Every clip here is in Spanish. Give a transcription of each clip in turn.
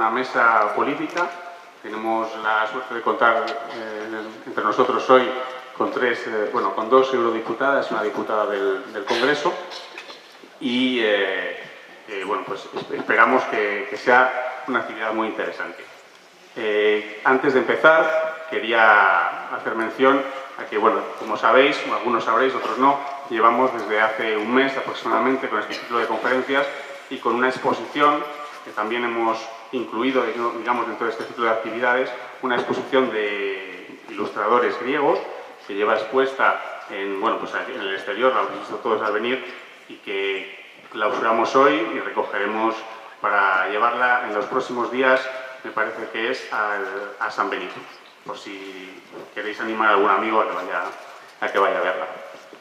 una mesa política. Tenemos la suerte de contar entre nosotros hoy con con dos eurodiputadas, una diputada del Congreso y pues esperamos que sea una actividad muy interesante. Antes de empezar, quería hacer mención a que, como sabéis, algunos sabréis, otros no, llevamos desde hace un mes aproximadamente con este ciclo de conferencias y con una exposición que también hemos incluido, digamos, dentro de este ciclo de actividades, una exposición de ilustradores griegos que lleva expuesta en el exterior, la habéis visto todos al venir, y que clausuramos hoy y recogeremos para llevarla en los próximos días, me parece que es a San Benito, por si queréis animar a algún amigo a que vaya a verla.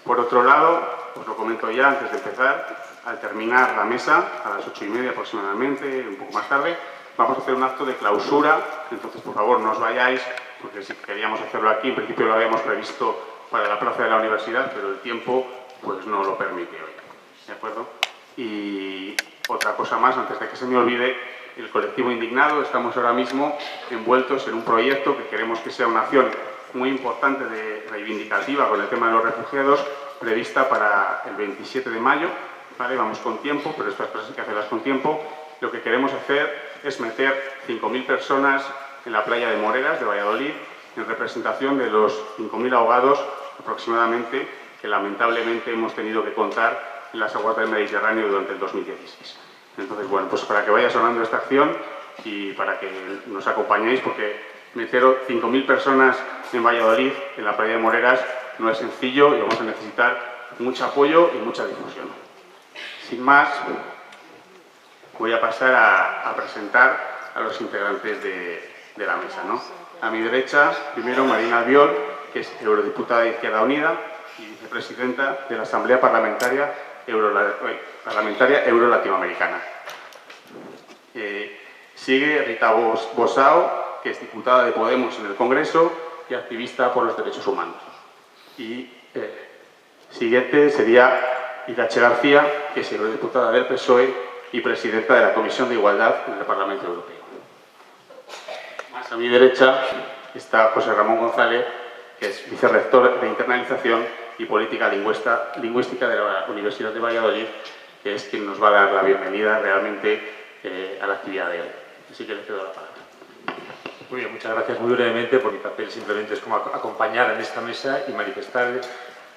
Por otro lado, os lo comento ya antes de empezar, al terminar la mesa, a las 8:30 aproximadamente, un poco más tarde, vamos a hacer un acto de clausura, entonces por favor no os vayáis, porque si queríamos hacerlo aquí, en principio lo habíamos previsto para la plaza de la universidad, pero el tiempo pues no lo permite hoy, ¿de acuerdo? Y otra cosa más, antes de que se me olvide, el colectivo Indignado, estamos ahora mismo envueltos en un proyecto que queremos que sea una acción muy importante reivindicativa con el tema de los refugiados, prevista para el 27 de mayo, ¿vale? Vamos con tiempo, pero estas cosas hay que hacerlas con tiempo. Lo que queremos hacer es meter 5.000 personas en la playa de Moreras, de Valladolid, en representación de los 5.000 ahogados aproximadamente que lamentablemente hemos tenido que contar en las aguas del Mediterráneo durante el 2016. Entonces, pues para que vaya sonando esta acción y para que nos acompañéis, porque meter 5.000 personas en Valladolid, en la playa de Moreras, no es sencillo y vamos a necesitar mucho apoyo y mucha difusión. Sin más, voy a pasar a presentar a los integrantes de la mesa, ¿no? A mi derecha, primero, Marina Albiol, que es eurodiputada de Izquierda Unida y vicepresidenta de la Asamblea Parlamentaria Euro-Latinoamericana. Sigue Rita Bosao, que es diputada de Podemos en el Congreso y activista por los derechos humanos. Y siguiente sería Irache García, que es eurodiputada del PSOE y presidenta de la Comisión de Igualdad en el Parlamento Europeo. Más a mi derecha está José Ramón González, que es vicerrector de Internalización y Política Lingüística de la Universidad de Valladolid, que es quien nos va a dar la bienvenida realmente a la actividad de hoy. Así que le cedo la palabra. Muy bien, muchas gracias. Muy brevemente, porque mi papel simplemente es como acompañar en esta mesa y manifestar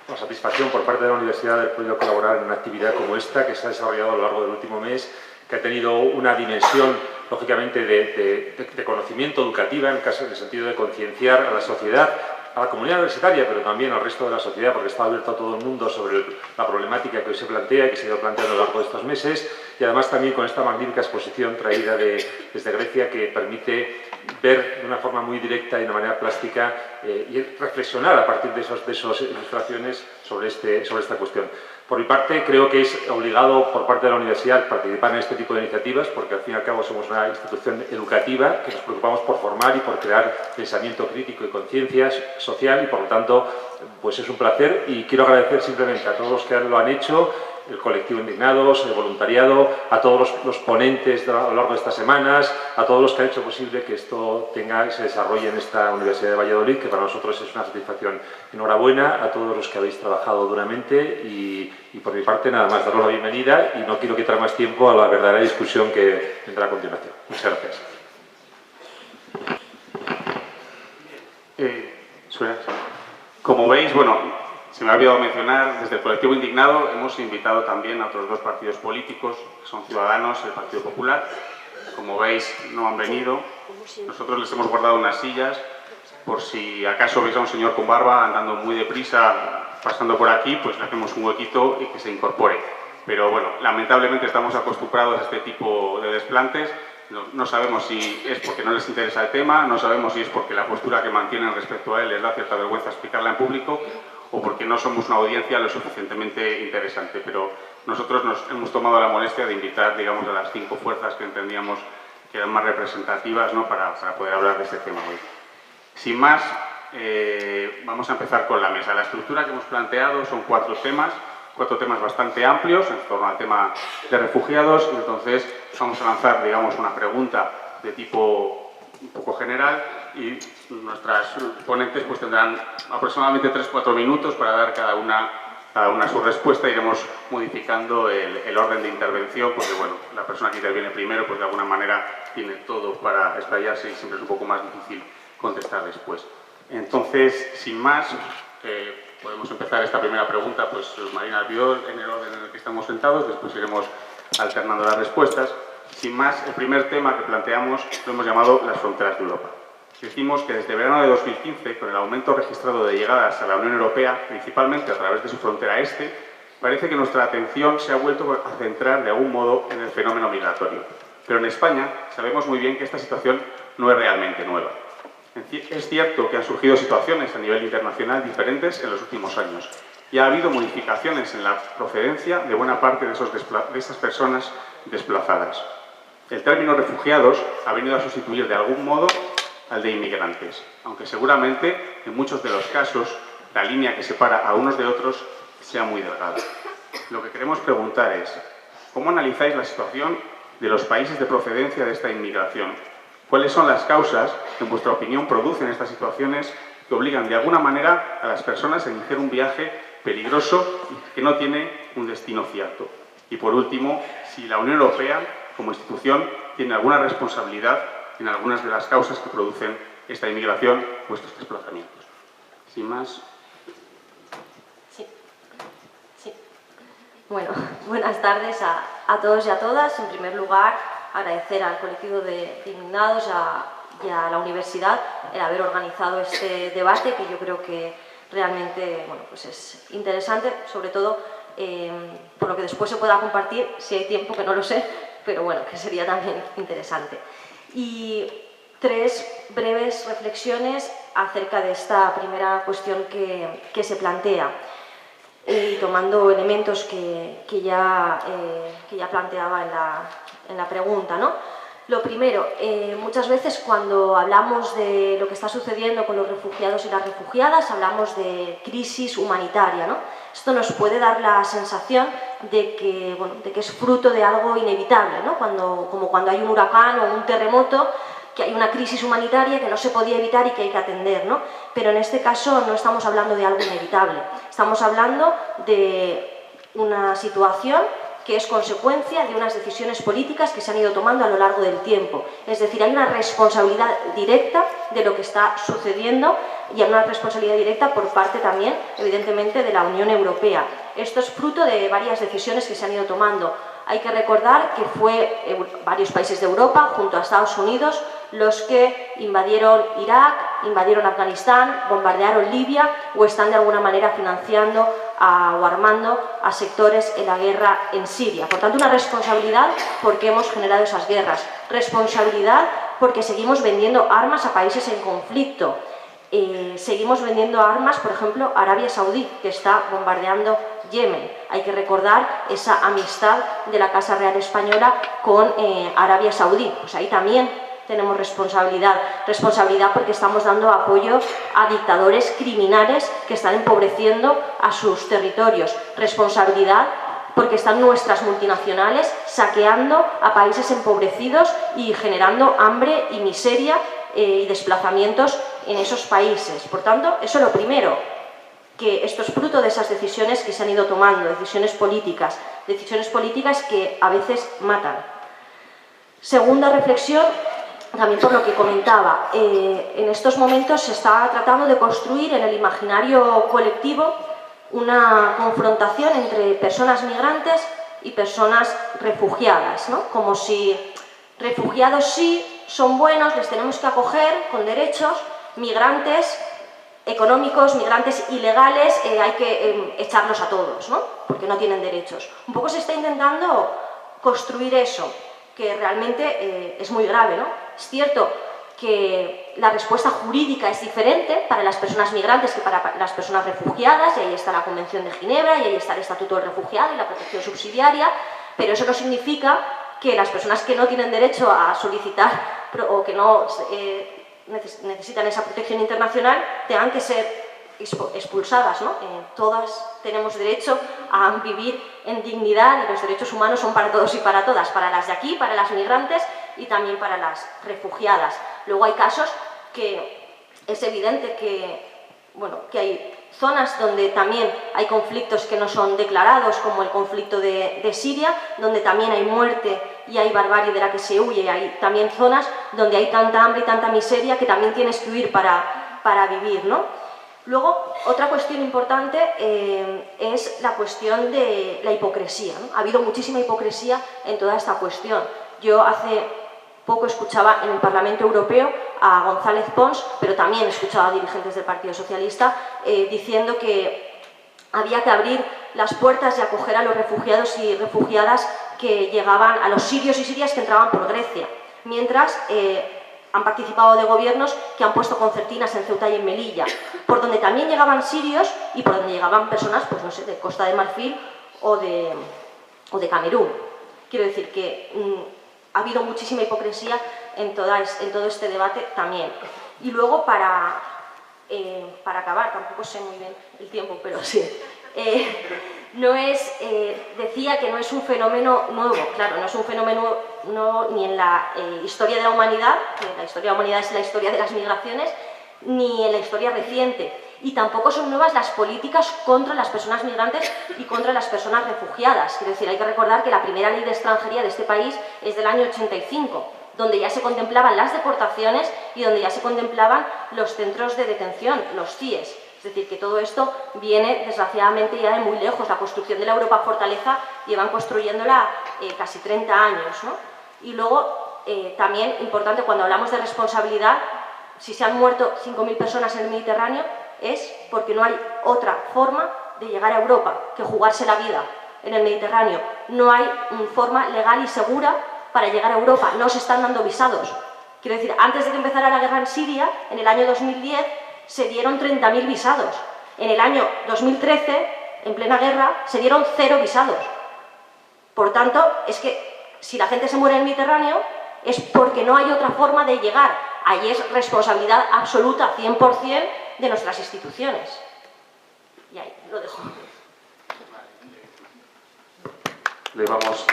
la satisfacción por parte de la universidad de haber podido colaborar en una actividad como esta, que se ha desarrollado a lo largo del último mes, que ha tenido una dimensión, lógicamente, de conocimiento educativa, en el sentido de concienciar a la sociedad, a la comunidad universitaria, pero también al resto de la sociedad, porque está abierto a todo el mundo sobre la problemática que hoy se plantea y que se ha ido planteando a lo largo de estos meses, y además también con esta magnífica exposición traída desde Grecia, que permite ver de una forma muy directa y de una manera plástica y reflexionar a partir de esas ilustraciones sobre esta cuestión. Por mi parte, creo que es obligado por parte de la universidad participar en este tipo de iniciativas, porque al fin y al cabo somos una institución educativa que nos preocupamos por formar y por crear pensamiento crítico y conciencia social, y por lo tanto pues es un placer, y quiero agradecer simplemente a todos los que lo han hecho, el colectivo Indignados, el voluntariado, a todos los ponentes a lo largo de estas semanas, a todos los que han hecho posible que esto tenga y se desarrolle en esta Universidad de Valladolid, que para nosotros es una satisfacción. Enhorabuena a todos los que habéis trabajado duramente y por mi parte nada más, daros la bienvenida, y no quiero quitar más tiempo a la verdadera discusión que vendrá a continuación. Muchas gracias. Como veis, se me ha olvidado mencionar, desde el colectivo Indignado hemos invitado también a otros dos partidos políticos, que son Ciudadanos y el Partido Popular. Como veis, no han venido. Nosotros les hemos guardado unas sillas, por si acaso veis a un señor con barba andando muy deprisa, pasando por aquí, pues le hacemos un huequito y que se incorpore. Pero lamentablemente estamos acostumbrados a este tipo de desplantes. No sabemos si es porque no les interesa el tema, no sabemos si es porque la postura que mantienen respecto a él les da cierta vergüenza explicarla en público, o porque no somos una audiencia lo suficientemente interesante. Pero nosotros nos hemos tomado la molestia de invitar, digamos, a las 5 fuerzas que entendíamos que eran más representativas, ¿no?, para poder hablar de este tema hoy. Sin más, vamos a empezar con la mesa. La estructura que hemos planteado son 4 temas bastante amplios en torno al tema de refugiados. Entonces vamos a lanzar, digamos, una pregunta de tipo un poco general y nuestras ponentes pues tendrán aproximadamente 3-4 minutos para dar cada una su respuesta. Iremos modificando el orden de intervención porque, bueno, la persona que interviene primero pues de alguna manera tiene todo para explayarse y siempre es un poco más difícil contestar después. Entonces, sin más, podemos empezar esta primera pregunta, pues Marina Albiol, en el orden en el que estamos sentados, después iremos alternando las respuestas. Sin más, el primer tema que planteamos lo hemos llamado las fronteras de Europa. Decimos que desde verano de 2015, con el aumento registrado de llegadas a la Unión Europea, principalmente a través de su frontera este, parece que nuestra atención se ha vuelto a centrar de algún modo en el fenómeno migratorio. Pero en España sabemos muy bien que esta situación no es realmente nueva. Es cierto que han surgido situaciones a nivel internacional diferentes en los últimos años y ha habido modificaciones en la procedencia de buena parte de esas personas desplazadas. El término refugiados ha venido a sustituir de algún modo al de inmigrantes, aunque seguramente en muchos de los casos la línea que separa a unos de otros sea muy delgada. Lo que queremos preguntar es, ¿cómo analizáis la situación de los países de procedencia de esta inmigración? ¿Cuáles son las causas que, en vuestra opinión, producen estas situaciones que obligan de alguna manera a las personas a iniciar un viaje peligroso y que no tiene un destino cierto? Y por último, si la Unión Europea, como institución, tiene alguna responsabilidad en algunas de las causas que producen esta inmigración o estos desplazamientos. Sin más. Sí. Bueno, buenas tardes a todos y a todas. En primer lugar, agradecer al colectivo de indignados y a la universidad el haber organizado este debate, que yo creo que realmente pues es interesante, sobre todo por lo que después se pueda compartir, si hay tiempo, que no lo sé, pero bueno, que sería también interesante. Y 3 breves reflexiones acerca de esta primera cuestión que se plantea, y tomando elementos que ya planteaba en la pregunta, ¿no? Lo primero, muchas veces cuando hablamos de lo que está sucediendo con los refugiados y las refugiadas, hablamos de crisis humanitaria, ¿no? Esto nos puede dar la sensación de que es fruto de algo inevitable, ¿no? Como cuando hay un huracán o un terremoto, que hay una crisis humanitaria que no se podía evitar y que hay que atender, ¿no? Pero en este caso no estamos hablando de algo inevitable, estamos hablando de una situación que es consecuencia de unas decisiones políticas que se han ido tomando a lo largo del tiempo. Es decir, hay una responsabilidad directa de lo que está sucediendo y hay una responsabilidad directa por parte también, evidentemente, de la Unión Europea. Esto es fruto de varias decisiones que se han ido tomando. Hay que recordar que fue varios países de Europa, junto a Estados Unidos, los que invadieron Irak, invadieron Afganistán, bombardearon Libia o están de alguna manera financiando o armando a sectores en la guerra en Siria. Por tanto, una responsabilidad porque hemos generado esas guerras. Responsabilidad porque seguimos vendiendo armas a países en conflicto. Seguimos vendiendo armas, por ejemplo, a Arabia Saudí, que está bombardeando Yemen. Hay que recordar esa amistad de la Casa Real Española con Arabia Saudí. Pues ahí también tenemos responsabilidad porque estamos dando apoyo a dictadores criminales que están empobreciendo a sus territorios. Responsabilidad porque están nuestras multinacionales saqueando a países empobrecidos y generando hambre y miseria y desplazamientos en esos países. Por tanto, eso es lo primero, que esto es fruto de esas decisiones que se han ido tomando, decisiones políticas que a veces matan. Segunda reflexión, también por lo que comentaba, en estos momentos se está tratando de construir en el imaginario colectivo una confrontación entre personas migrantes y personas refugiadas, ¿no? Como si refugiados sí son buenos, les tenemos que acoger con derechos, migrantes económicos, migrantes ilegales, hay que echarlos a todos, ¿no? Porque no tienen derechos. Un poco se está intentando construir eso, que realmente es muy grave, ¿no? Es cierto que la respuesta jurídica es diferente para las personas migrantes que para las personas refugiadas, y ahí está la Convención de Ginebra, y ahí está el Estatuto del Refugiado y la protección subsidiaria, pero eso no significa que las personas que no tienen derecho a solicitar o que no necesitan esa protección internacional tengan que ser expulsadas, ¿no? Todas tenemos derecho a vivir en dignidad y los derechos humanos son para todos y para todas, para las de aquí, para las migrantes y también para las refugiadas. Luego hay casos que es evidente que, bueno, que hay zonas donde también hay conflictos que no son declarados, como el conflicto de Siria, donde también hay muerte y hay barbarie de la que se huye. Hay también zonas donde hay tanta hambre y tanta miseria que también tienes que huir para vivir, ¿no? Luego, otra cuestión importante es la cuestión de la hipocresía, ¿no? Ha habido muchísima hipocresía en toda esta cuestión. Yo hace poco escuchaba en el Parlamento Europeo a González Pons, pero también escuchaba a dirigentes del Partido Socialista diciendo que había que abrir las puertas y acoger a los refugiados y refugiadas que llegaban, a los sirios y sirias que entraban por Grecia, mientras han participado de gobiernos que han puesto concertinas en Ceuta y en Melilla, por donde también llegaban sirios y por donde llegaban personas, pues no sé, de Costa de Marfil o de Camerún. Quiero decir que ha habido muchísima hipocresía en todo este debate también. Y luego, para acabar, tampoco sé muy bien el tiempo, pero sí, decía que no es un fenómeno nuevo. Claro, no es un fenómeno nuevo ni en la historia de la humanidad, que la historia de la humanidad es la historia de las migraciones, ni en la historia reciente. Y tampoco son nuevas las políticas contra las personas migrantes y contra las personas refugiadas. Quiero decir, hay que recordar que la primera ley de extranjería de este país es del año 85, donde ya se contemplaban las deportaciones y donde ya se contemplaban los centros de detención, los CIES. Es decir, que todo esto viene, desgraciadamente, ya de muy lejos. La construcción de la Europa Fortaleza llevan construyéndola casi 30 años, ¿no? Y luego, también importante, cuando hablamos de responsabilidad, si se han muerto 5.000 personas en el Mediterráneo, es porque no hay otra forma de llegar a Europa que jugarse la vida en el Mediterráneo. No hay forma legal y segura para llegar a Europa. No se están dando visados. Quiero decir, antes de que empezara la guerra en Siria, en el año 2010, se dieron 30.000 visados. En el año 2013, en plena guerra, se dieron 0 visados. Por tanto, es que si la gente se muere en el Mediterráneo, es porque no hay otra forma de llegar. Ahí es responsabilidad absoluta, 100%, de nuestras instituciones. Y ahí lo dejo. Le vamos...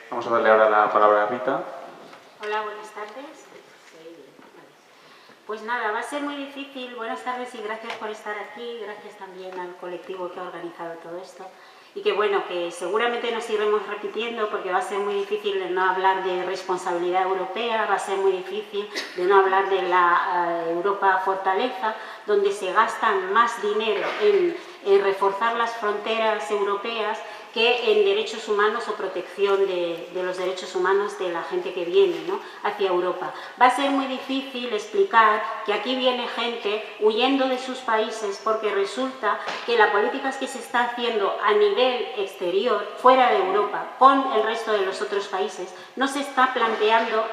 Vamos a darle ahora la palabra a Rita. Hola, buenas tardes. Pues nada, va a ser muy difícil. Buenas tardes y gracias por estar aquí. Gracias también al colectivo que ha organizado todo esto. Y que bueno, que seguramente nos iremos repitiendo porque va a ser muy difícil de no hablar de responsabilidad europea, va a ser muy difícil de no hablar de la Europa Fortaleza, donde se gastan más dinero en reforzar las fronteras europeas que en derechos humanos o protección de los derechos humanos de la gente que viene, ¿no?, hacia Europa. Va a ser muy difícil explicar que aquí viene gente huyendo de sus países porque resulta que la política que se está haciendo a nivel exterior, fuera de Europa, con el resto de los otros países, no se está planteando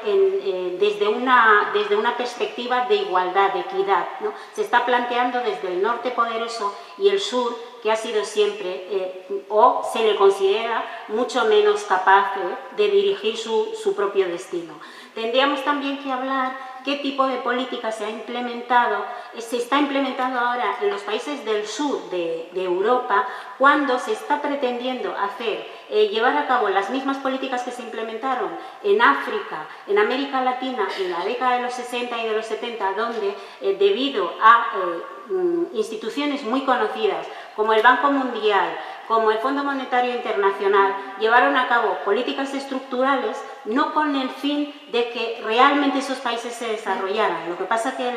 desde una perspectiva de igualdad, de equidad, ¿no? Se está planteando desde el norte poderoso y el sur, que ha sido siempre, o se le considera mucho menos capaz de dirigir su propio destino. Tendríamos también que hablar qué tipo de política se está implementando ahora en los países del sur de Europa, cuando se está pretendiendo llevar a cabo las mismas políticas que se implementaron en África, en América Latina, en la década de los 60 y de los 70, donde debido a instituciones muy conocidas como el Banco Mundial, como el Fondo Monetario Internacional, llevaron a cabo políticas estructurales no con el fin de que realmente esos países se desarrollaran. Lo que pasa es que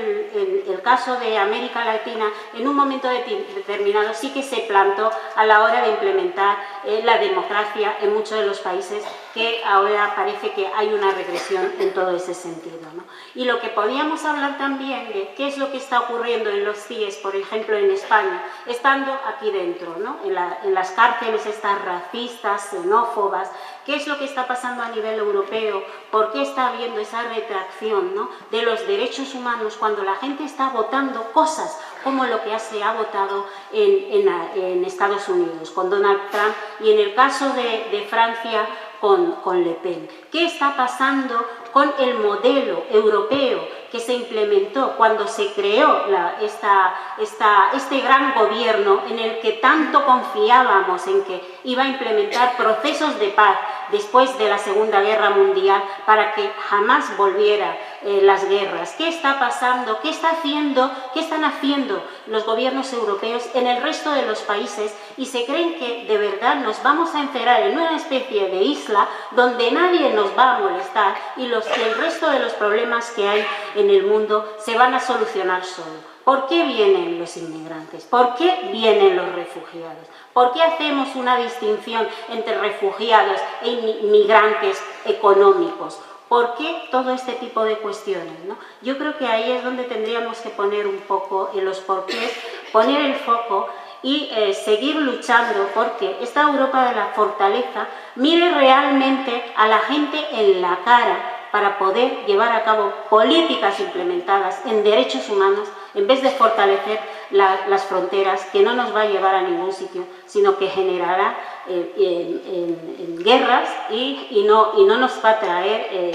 el caso de América Latina en un momento determinado sí que se plantó a la hora de implementar la democracia en muchos de los países, que ahora parece que hay una regresión en todo ese sentido, ¿no? Y lo que podíamos hablar también de qué es lo que está ocurriendo en los CIES, por ejemplo en España, estando aquí dentro, ¿no?, en las cárceles estas racistas, xenófobas. ¿Qué es lo que está pasando a nivel europeo? ¿Por qué está habiendo esa retracción, ¿no?, de los derechos humanos cuando la gente está votando cosas como lo que se ha votado en Estados Unidos con Donald Trump y en el caso de Francia con Le Pen? ¿Qué está pasando con el modelo europeo que se implementó cuando se creó este gran gobierno en el que tanto confiábamos en que iba a implementar procesos de paz después de la Segunda Guerra Mundial para que jamás volviera las guerras. ¿Qué está pasando? ¿Qué están haciendo los gobiernos europeos en el resto de los países? Y se creen que de verdad nos vamos a encerrar en una especie de isla donde nadie nos va a molestar y el resto de los problemas que hay en el mundo se van a solucionar solo. ¿Por qué vienen los inmigrantes? ¿Por qué vienen los refugiados? ¿Por qué hacemos una distinción entre refugiados e inmigrantes económicos? ¿Por qué todo este tipo de cuestiones, ¿no? Yo creo que ahí es donde tendríamos que poner un poco en los porqués, poner el foco y seguir luchando porque esta Europa de la fortaleza mire realmente a la gente en la cara para poder llevar a cabo políticas implementadas en derechos humanos en vez de fortalecer las fronteras, que no nos va a llevar a ningún sitio, sino que generará en guerras y no nos va a traer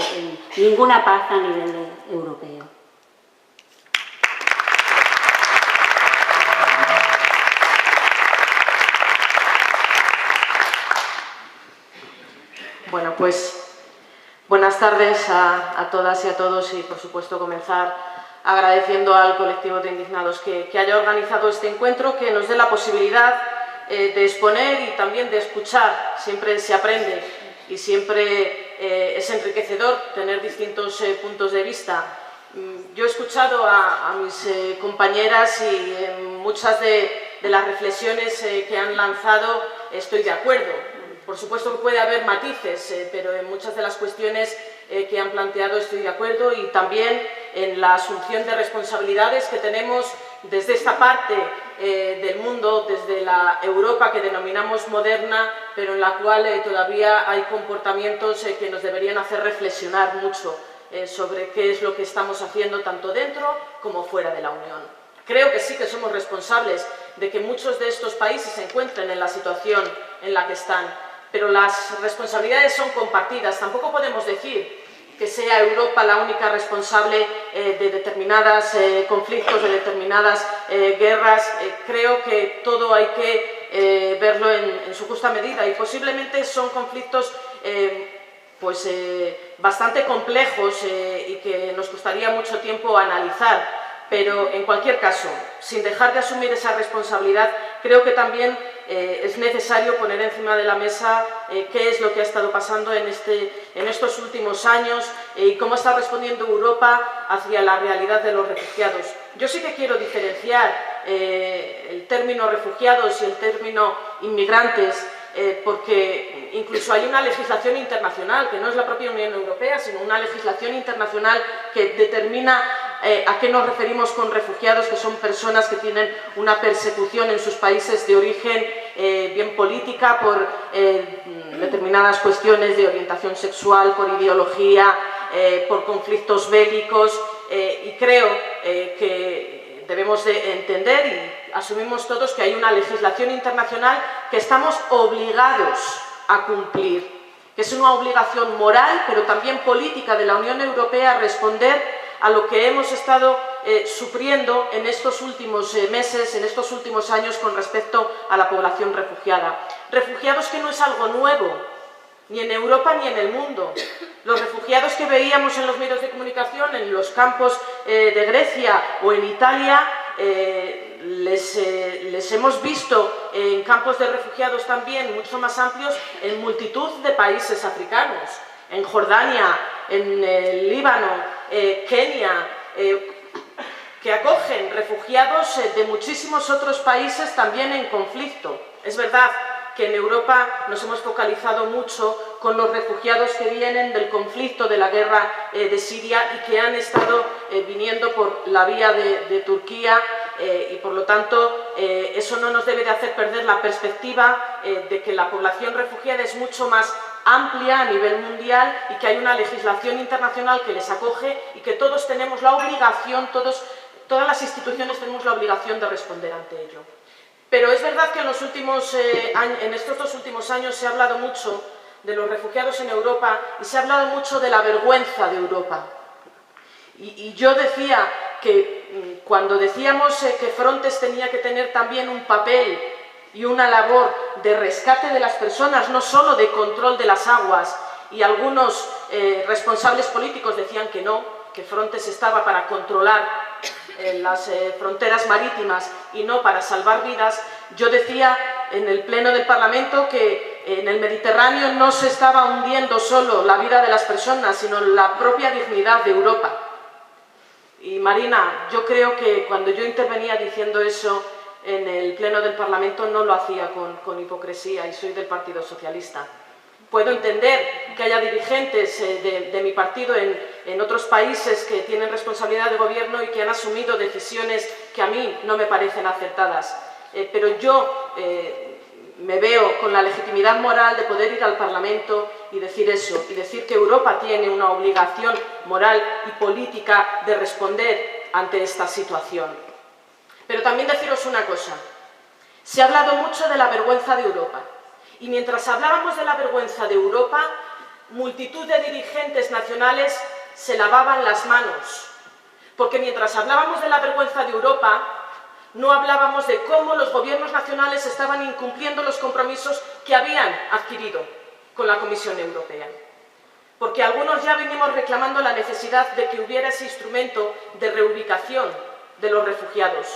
ninguna paz a nivel europeo. Bueno, pues buenas tardes a todas y a todos y, por supuesto, comenzar agradeciendo al colectivo de indignados que haya organizado este encuentro, que nos dé la posibilidad de exponer y también de escuchar. Siempre se aprende y siempre es enriquecedor tener distintos puntos de vista. Yo he escuchado a mis compañeras y en muchas de las reflexiones que han lanzado estoy de acuerdo. Por supuesto que puede haber matices, pero en muchas de las cuestiones que han planteado estoy de acuerdo y también en la asunción de responsabilidades que tenemos desde esta parte del mundo, desde la Europa que denominamos moderna, pero en la cual todavía hay comportamientos que nos deberían hacer reflexionar mucho sobre qué es lo que estamos haciendo tanto dentro como fuera de la Unión. Creo que sí que somos responsables de que muchos de estos países se encuentren en la situación en la que están, pero las responsabilidades son compartidas. Tampoco podemos decir que sea Europa la única responsable de determinados conflictos, de determinadas guerras. Creo que todo hay que verlo en su justa medida y posiblemente son conflictos bastante complejos y que nos costaría mucho tiempo analizar. Pero, en cualquier caso, sin dejar de asumir esa responsabilidad, creo que también es necesario poner encima de la mesa qué es lo que ha estado pasando en estos últimos años y cómo está respondiendo Europa hacia la realidad de los refugiados. Yo sí que quiero diferenciar el término refugiados y el término inmigrantes, porque incluso hay una legislación internacional, que no es la propia Unión Europea, sino una legislación internacional que determina a qué nos referimos con refugiados, que son personas que tienen una persecución en sus países de origen, bien política, por determinadas cuestiones de orientación sexual, por ideología, por conflictos bélicos, y creo que debemos de entender y asumimos todos que hay una legislación internacional que estamos obligados a cumplir, que es una obligación moral, pero también política de la Unión Europea a responder a lo que hemos estado sufriendo en estos últimos meses, en estos últimos años con respecto a la población refugiada. Refugiados que no es algo nuevo, ni en Europa ni en el mundo. Los refugiados que veíamos en los medios de comunicación, en los campos de Grecia o en Italia, les hemos visto en campos de refugiados también mucho más amplios en multitud de países africanos, en Jordania, en el Líbano, Kenia, que acogen refugiados de muchísimos otros países también en conflicto. Es verdad que en Europa nos hemos focalizado mucho con los refugiados que vienen del conflicto de la guerra de Siria y que han estado viniendo por la vía de Turquía y por lo tanto eso no nos debe de hacer perder la perspectiva de que la población refugiada es mucho más amplia a nivel mundial y que hay una legislación internacional que les acoge y que todos tenemos la obligación, todas las instituciones tenemos la obligación de responder ante ello. Pero es verdad que en estos 2 últimos años se ha hablado mucho de los refugiados en Europa y se ha hablado mucho de la vergüenza de Europa. Y yo decía que cuando decíamos que Frontex tenía que tener también un papel y una labor de rescate de las personas, no solo de control de las aguas, y algunos responsables políticos decían que no, que Frontex estaba para controlar las fronteras marítimas y no para salvar vidas, yo decía en el Pleno del Parlamento que en el Mediterráneo no se estaba hundiendo solo la vida de las personas, sino la propia dignidad de Europa. Y Marina, yo creo que cuando yo intervenía diciendo eso en el Pleno del Parlamento no lo hacía con hipocresía, y soy del Partido Socialista. Puedo entender que haya dirigentes de mi partido en otros países que tienen responsabilidad de gobierno y que han asumido decisiones que a mí no me parecen acertadas. Pero yo me veo con la legitimidad moral de poder ir al Parlamento y decir eso, y decir que Europa tiene una obligación moral y política de responder ante esta situación. Pero también deciros una cosa, se ha hablado mucho de la vergüenza de Europa, y mientras hablábamos de la vergüenza de Europa, multitud de dirigentes nacionales se lavaban las manos, porque mientras hablábamos de la vergüenza de Europa, no hablábamos de cómo los gobiernos nacionales estaban incumpliendo los compromisos que habían adquirido con la Comisión Europea. Porque algunos ya venimos reclamando la necesidad de que hubiera ese instrumento de reubicación de los refugiados,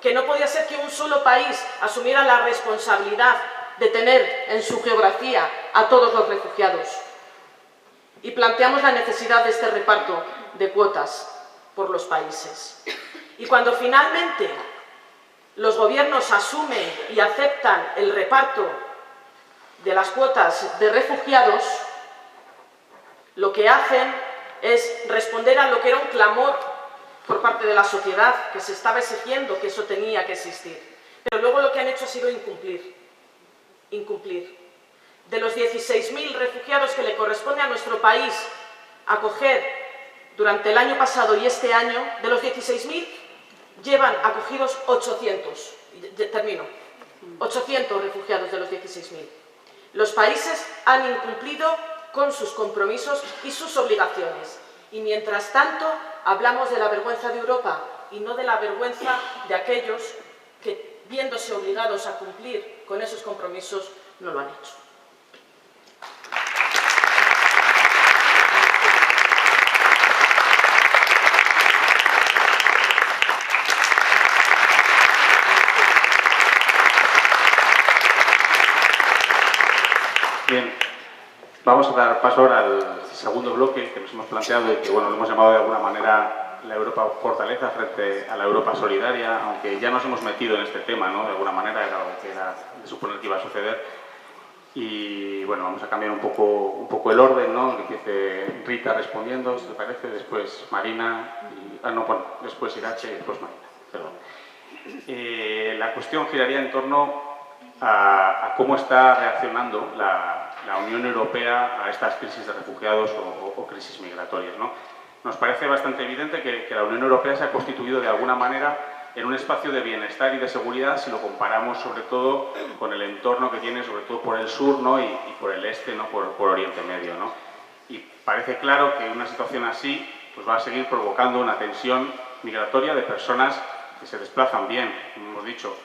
que no podía ser que un solo país asumiera la responsabilidad de tener en su geografía a todos los refugiados. Y planteamos la necesidad de este reparto de cuotas por los países. Y cuando finalmente los gobiernos asumen y aceptan el reparto de las cuotas de refugiados, lo que hacen es responder a lo que era un clamor por parte de la sociedad, que se estaba exigiendo que eso tenía que existir. Pero luego lo que han hecho ha sido incumplir. De los 16.000 refugiados que le corresponde a nuestro país acoger durante el año pasado y este año, de los 16.000 llevan acogidos 800. Termino. 800 refugiados de los 16.000. Los países han incumplido con sus compromisos y sus obligaciones. Y mientras tanto, hablamos de la vergüenza de Europa y no de la vergüenza de aquellos que, viéndose obligados a cumplir con esos compromisos, no lo han hecho. Bien, vamos a dar paso ahora al segundo bloque que nos hemos planteado y que, bueno, lo hemos llamado de alguna manera la Europa fortaleza frente a la Europa solidaria, aunque ya nos hemos metido en este tema, ¿no? De alguna manera era algo que era de suponer que iba a suceder. Y bueno, vamos a cambiar un poco el orden, ¿no? Que empiece Rita respondiendo, si te parece, después Marina, y, después Irache y después Marina. Perdón. La cuestión giraría en torno a cómo está reaccionando la Unión Europea a estas crisis de refugiados o crisis migratorias, ¿no? Nos parece bastante evidente que la Unión Europea se ha constituido de alguna manera en un espacio de bienestar y de seguridad si lo comparamos sobre todo con el entorno que tiene, sobre todo por el sur, ¿no? y por el este, ¿no? por Oriente Medio, ¿no? Y parece claro que una situación así pues va a seguir provocando una tensión migratoria de personas que se desplazan bien, como hemos dicho,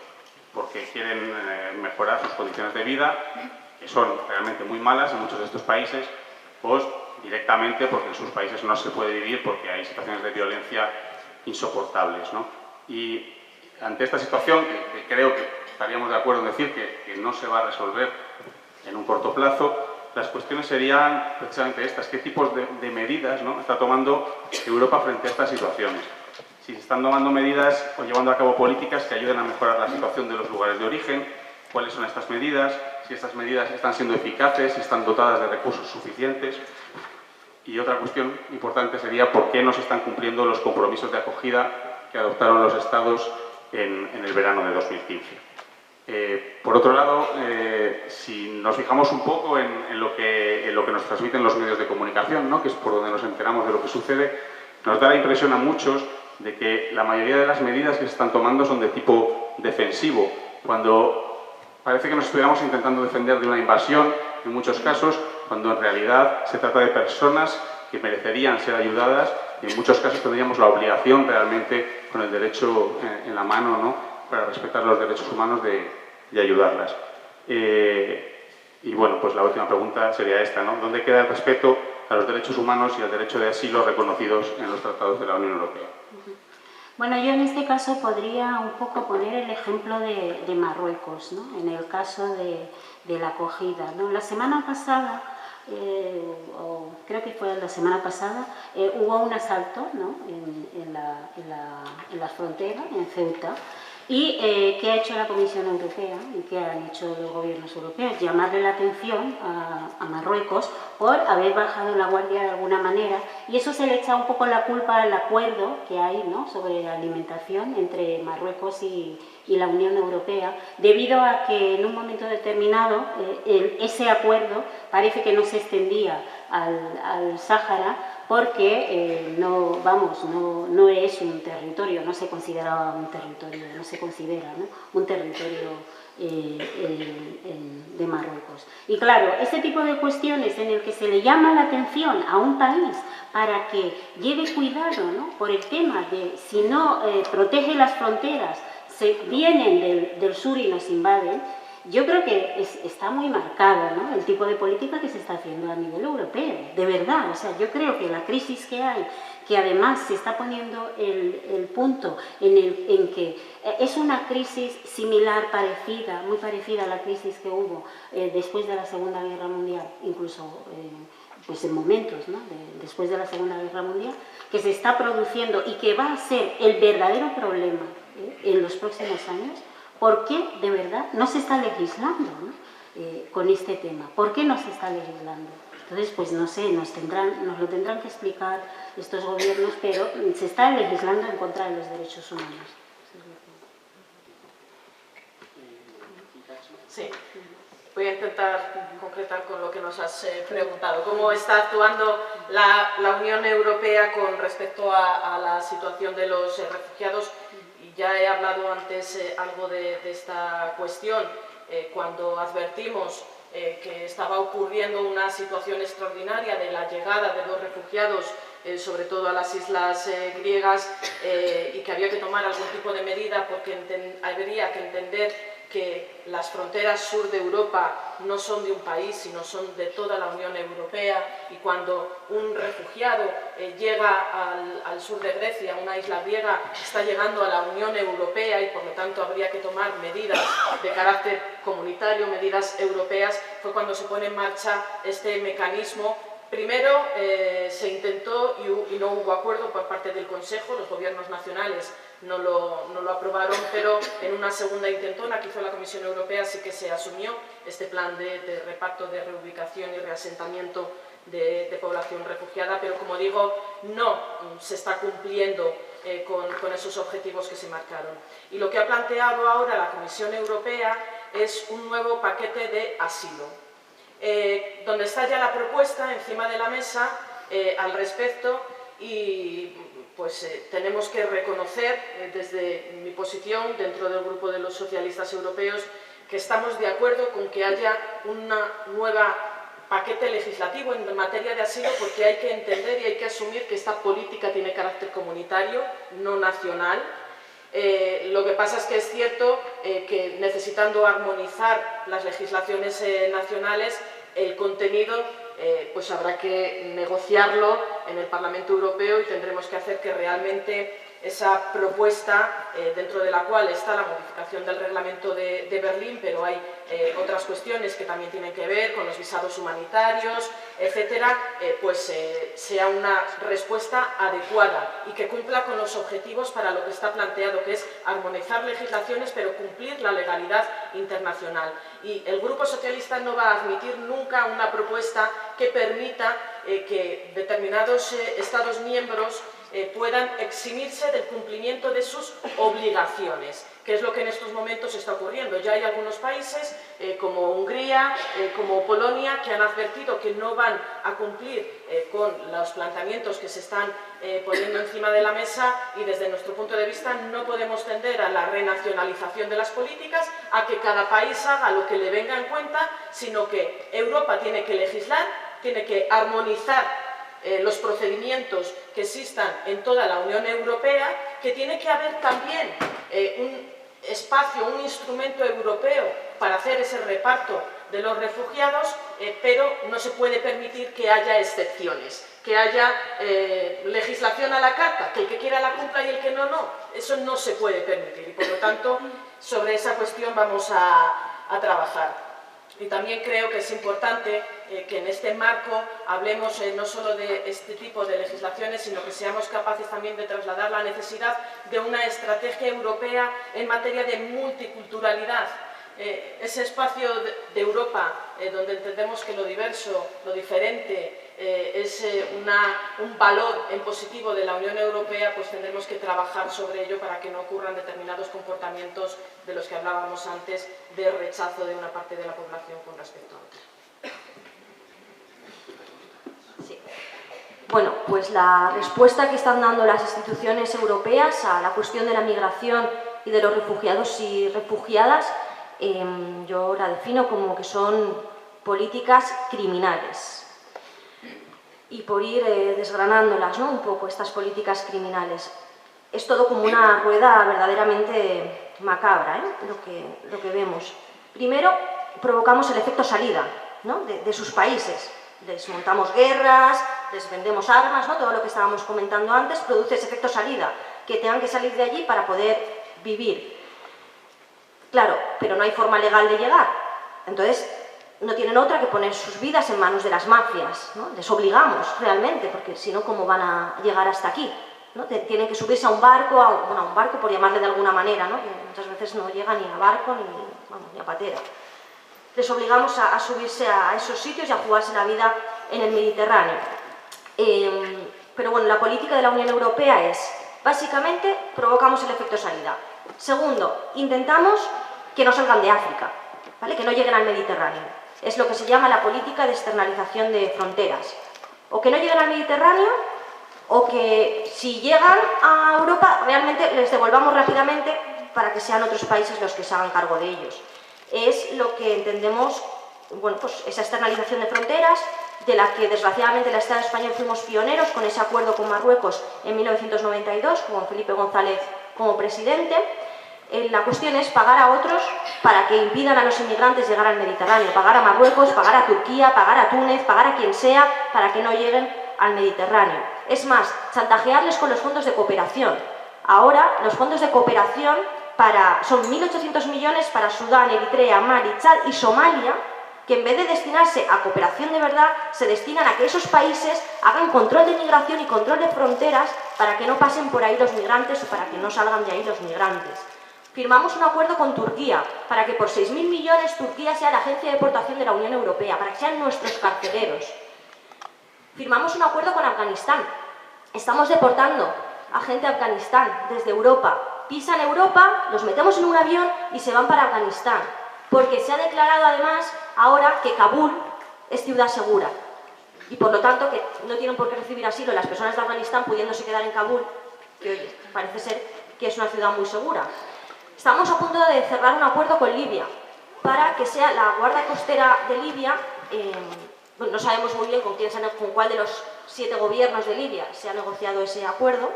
porque quieren mejorar sus condiciones de vida, que son realmente muy malas en muchos de estos países, pues directamente porque en sus países no se puede vivir porque hay situaciones de violencia insoportables, ¿no? Y ante esta situación, que creo que estaríamos de acuerdo en decir que no se va a resolver en un corto plazo, las cuestiones serían precisamente estas: ¿qué tipos de medidas, ¿no? está tomando Europa frente a estas situaciones? Si se están tomando medidas o llevando a cabo políticas que ayuden a mejorar la situación de los lugares de origen, cuáles son estas medidas, si estas medidas están siendo eficaces, si están dotadas de recursos suficientes. Y otra cuestión importante sería por qué no se están cumpliendo los compromisos de acogida que adoptaron los Estados en el verano de 2015. Por otro lado, si nos fijamos un poco en lo que nos transmiten los medios de comunicación, ¿no? que es por donde nos enteramos de lo que sucede, nos da la impresión a muchos de que la mayoría de las medidas que se están tomando son de tipo defensivo, cuando parece que nos estuviéramos intentando defender de una invasión, en muchos casos, cuando en realidad se trata de personas que merecerían ser ayudadas y en muchos casos tendríamos la obligación realmente, con el derecho en la mano, ¿no?, para respetar los derechos humanos de ayudarlas. Y bueno, pues la última pregunta sería esta, ¿no? ¿Dónde queda el respeto a los derechos humanos y al derecho de asilo reconocidos en los tratados de la Unión Europea? Bueno, yo en este caso podría un poco poner el ejemplo de Marruecos, ¿no?, en el caso de la acogida, ¿no? La semana pasada, o creo que fue la semana pasada, hubo un asalto, ¿no?, en la frontera, en Ceuta. ¿Y qué ha hecho la Comisión Europea y qué han hecho los gobiernos europeos? Llamarle la atención a Marruecos por haber bajado la guardia de alguna manera, y eso se le echa un poco la culpa al acuerdo que hay, ¿no?, sobre la alimentación entre Marruecos y la Unión Europea, debido a que en un momento determinado ese acuerdo parece que no se extendía al Sáhara, porque no es un territorio, no se consideraba un territorio, no se considera, ¿no?, un territorio de Marruecos. Y claro, ese tipo de cuestiones en el que se le llama la atención a un país para que lleve cuidado, ¿no?, por el tema de si no protege las fronteras, se vienen del sur y nos invaden. Yo creo que está muy marcado, ¿no?, el tipo de política que se está haciendo a nivel europeo, de verdad. O sea, yo creo que la crisis que hay, que además se está poniendo el punto en que es una crisis similar, parecida, muy parecida a la crisis que hubo después de la Segunda Guerra Mundial, incluso pues en momentos, ¿no?, después de la Segunda Guerra Mundial, que se está produciendo y que va a ser el verdadero problema en los próximos años. ¿Por qué, de verdad, no se está legislando, ¿no?, con este tema? ¿Por qué no se está legislando? Entonces, pues no sé, nos lo tendrán que explicar estos gobiernos, pero se está legislando en contra de los derechos humanos. Sí. Voy a intentar concretar con lo que nos has preguntado. ¿Cómo está actuando la Unión Europea con respecto a la situación de los refugiados? Y ya he hablado antes algo de esta cuestión. Cuando advertimos que estaba ocurriendo una situación extraordinaria de la llegada de 2 refugiados, sobre todo a las islas griegas, y que había que tomar algún tipo de medida porque habría que entender que las fronteras sur de Europa no son de un país, sino son de toda la Unión Europea, y cuando un refugiado llega al sur de Grecia, una isla griega, está llegando a la Unión Europea y por lo tanto habría que tomar medidas de carácter comunitario, medidas europeas, fue cuando se pone en marcha este mecanismo. Primero se intentó y no hubo acuerdo por parte del Consejo, los gobiernos nacionales no lo aprobaron, pero en una segunda intentona que hizo la Comisión Europea sí que se asumió este plan de reparto, de reubicación y reasentamiento de población refugiada, pero como digo, no se está cumpliendo con esos objetivos que se marcaron. Y lo que ha planteado ahora la Comisión Europea es un nuevo paquete de asilo, donde está ya la propuesta encima de la mesa al respecto, y pues tenemos que reconocer desde mi posición dentro del grupo de los socialistas europeos que estamos de acuerdo con que haya un nuevo paquete legislativo en materia de asilo, porque hay que entender y hay que asumir que esta política tiene carácter comunitario, no nacional. Lo que pasa es que es cierto que necesitando armonizar las legislaciones nacionales, el contenido pues habrá que negociarlo en el Parlamento Europeo y tendremos que hacer que realmente esa propuesta, dentro de la cual está la modificación del reglamento de Berlín, pero hay otras cuestiones que también tienen que ver con los visados humanitarios, etcétera, pues sea una respuesta adecuada y que cumpla con los objetivos para lo que está planteado, que es armonizar legislaciones pero cumplir la legalidad internacional. Y el Grupo Socialista no va a admitir nunca una propuesta que permita que determinados Estados miembros puedan eximirse del cumplimiento de sus obligaciones, que es lo que en estos momentos está ocurriendo. Ya hay algunos países, como Hungría, como Polonia, que han advertido que no van a cumplir con los planteamientos que se están poniendo encima de la mesa, y desde nuestro punto de vista no podemos tender a la renacionalización de las políticas, a que cada país haga lo que le venga en cuenta, sino que Europa tiene que legislar, tiene que armonizar los procedimientos que existan en toda la Unión Europea, que tiene que haber también un espacio, un instrumento europeo para hacer ese reparto de los refugiados, pero no se puede permitir que haya excepciones, que haya legislación a la carta, que el que quiera la cumpla y el que no, no. Eso no se puede permitir y, por lo tanto, sobre esa cuestión vamos a trabajar. Y también creo que es importante que en este marco hablemos no solo de este tipo de legislaciones, sino que seamos capaces también de trasladar la necesidad de una estrategia europea en materia de multiculturalidad. Ese espacio de Europa donde entendemos que lo diverso, lo diferente, es un valor en positivo de la Unión Europea, pues tendremos que trabajar sobre ello para que no ocurran determinados comportamientos de los que hablábamos antes, de rechazo de una parte de la población con respecto a otra. Sí. Bueno, pues la respuesta que están dando las instituciones europeas a la cuestión de la migración y de los refugiados y refugiadas, yo la defino como que son políticas criminales. Y por ir desgranándolas, ¿no?, un poco, estas políticas criminales. Es todo como una rueda verdaderamente macabra, lo que vemos. Primero, provocamos el efecto salida, ¿no?, de sus países. Les montamos guerras, les vendemos armas, ¿no?, todo lo que estábamos comentando antes produce ese efecto salida, que tengan que salir de allí para poder vivir. Claro, pero no hay forma legal de llegar. Entonces, no tienen otra que poner sus vidas en manos de las mafias, ¿no? Les obligamos realmente, porque si no, ¿cómo van a llegar hasta aquí? ¿No? Tienen que subirse a un barco, a un barco por llamarle de alguna manera, ¿no?, que muchas veces no llega ni a barco ni a patera. Les obligamos a subirse a esos sitios y a jugarse la vida en el Mediterráneo. Pero bueno, la política de la Unión Europea es, básicamente, provocamos el efecto salida. Segundo, intentamos que no salgan de África, ¿vale?, que no lleguen al Mediterráneo. Es lo que se llama la política de externalización de fronteras. O que no lleguen al Mediterráneo, o que si llegan a Europa realmente les devolvamos rápidamente para que sean otros países los que se hagan cargo de ellos. Es lo que entendemos, bueno, pues esa externalización de fronteras, de la que desgraciadamente el Estado español fuimos pioneros con ese acuerdo con Marruecos en 1992, con Felipe González como presidente. La cuestión es pagar a otros para que impidan a los inmigrantes llegar al Mediterráneo, pagar a Marruecos, pagar a Turquía, pagar a Túnez, pagar a quien sea para que no lleguen al Mediterráneo. Es más, chantajearles con los fondos de cooperación. Ahora, los fondos de cooperación son 1.800 millones para Sudán, Eritrea, Mali, Chad y Somalia, que en vez de destinarse a cooperación de verdad, se destinan a que esos países hagan control de migración y control de fronteras para que no pasen por ahí los migrantes o para que no salgan de ahí los migrantes. Firmamos un acuerdo con Turquía para que por 6.000 millones Turquía sea la agencia de deportación de la Unión Europea, para que sean nuestros carceleros. Firmamos un acuerdo con Afganistán. Estamos deportando a gente a Afganistán desde Europa. Pisan Europa, los metemos en un avión y se van para Afganistán. Porque se ha declarado además ahora que Kabul es ciudad segura. Y por lo tanto que no tienen por qué recibir asilo las personas de Afganistán pudiéndose quedar en Kabul, que oye, parece ser que es una ciudad muy segura. Estamos a punto de cerrar un acuerdo con Libia para que sea la Guardia Costera de Libia, no sabemos muy bien con cuál de los 7 gobiernos de Libia se ha negociado ese acuerdo,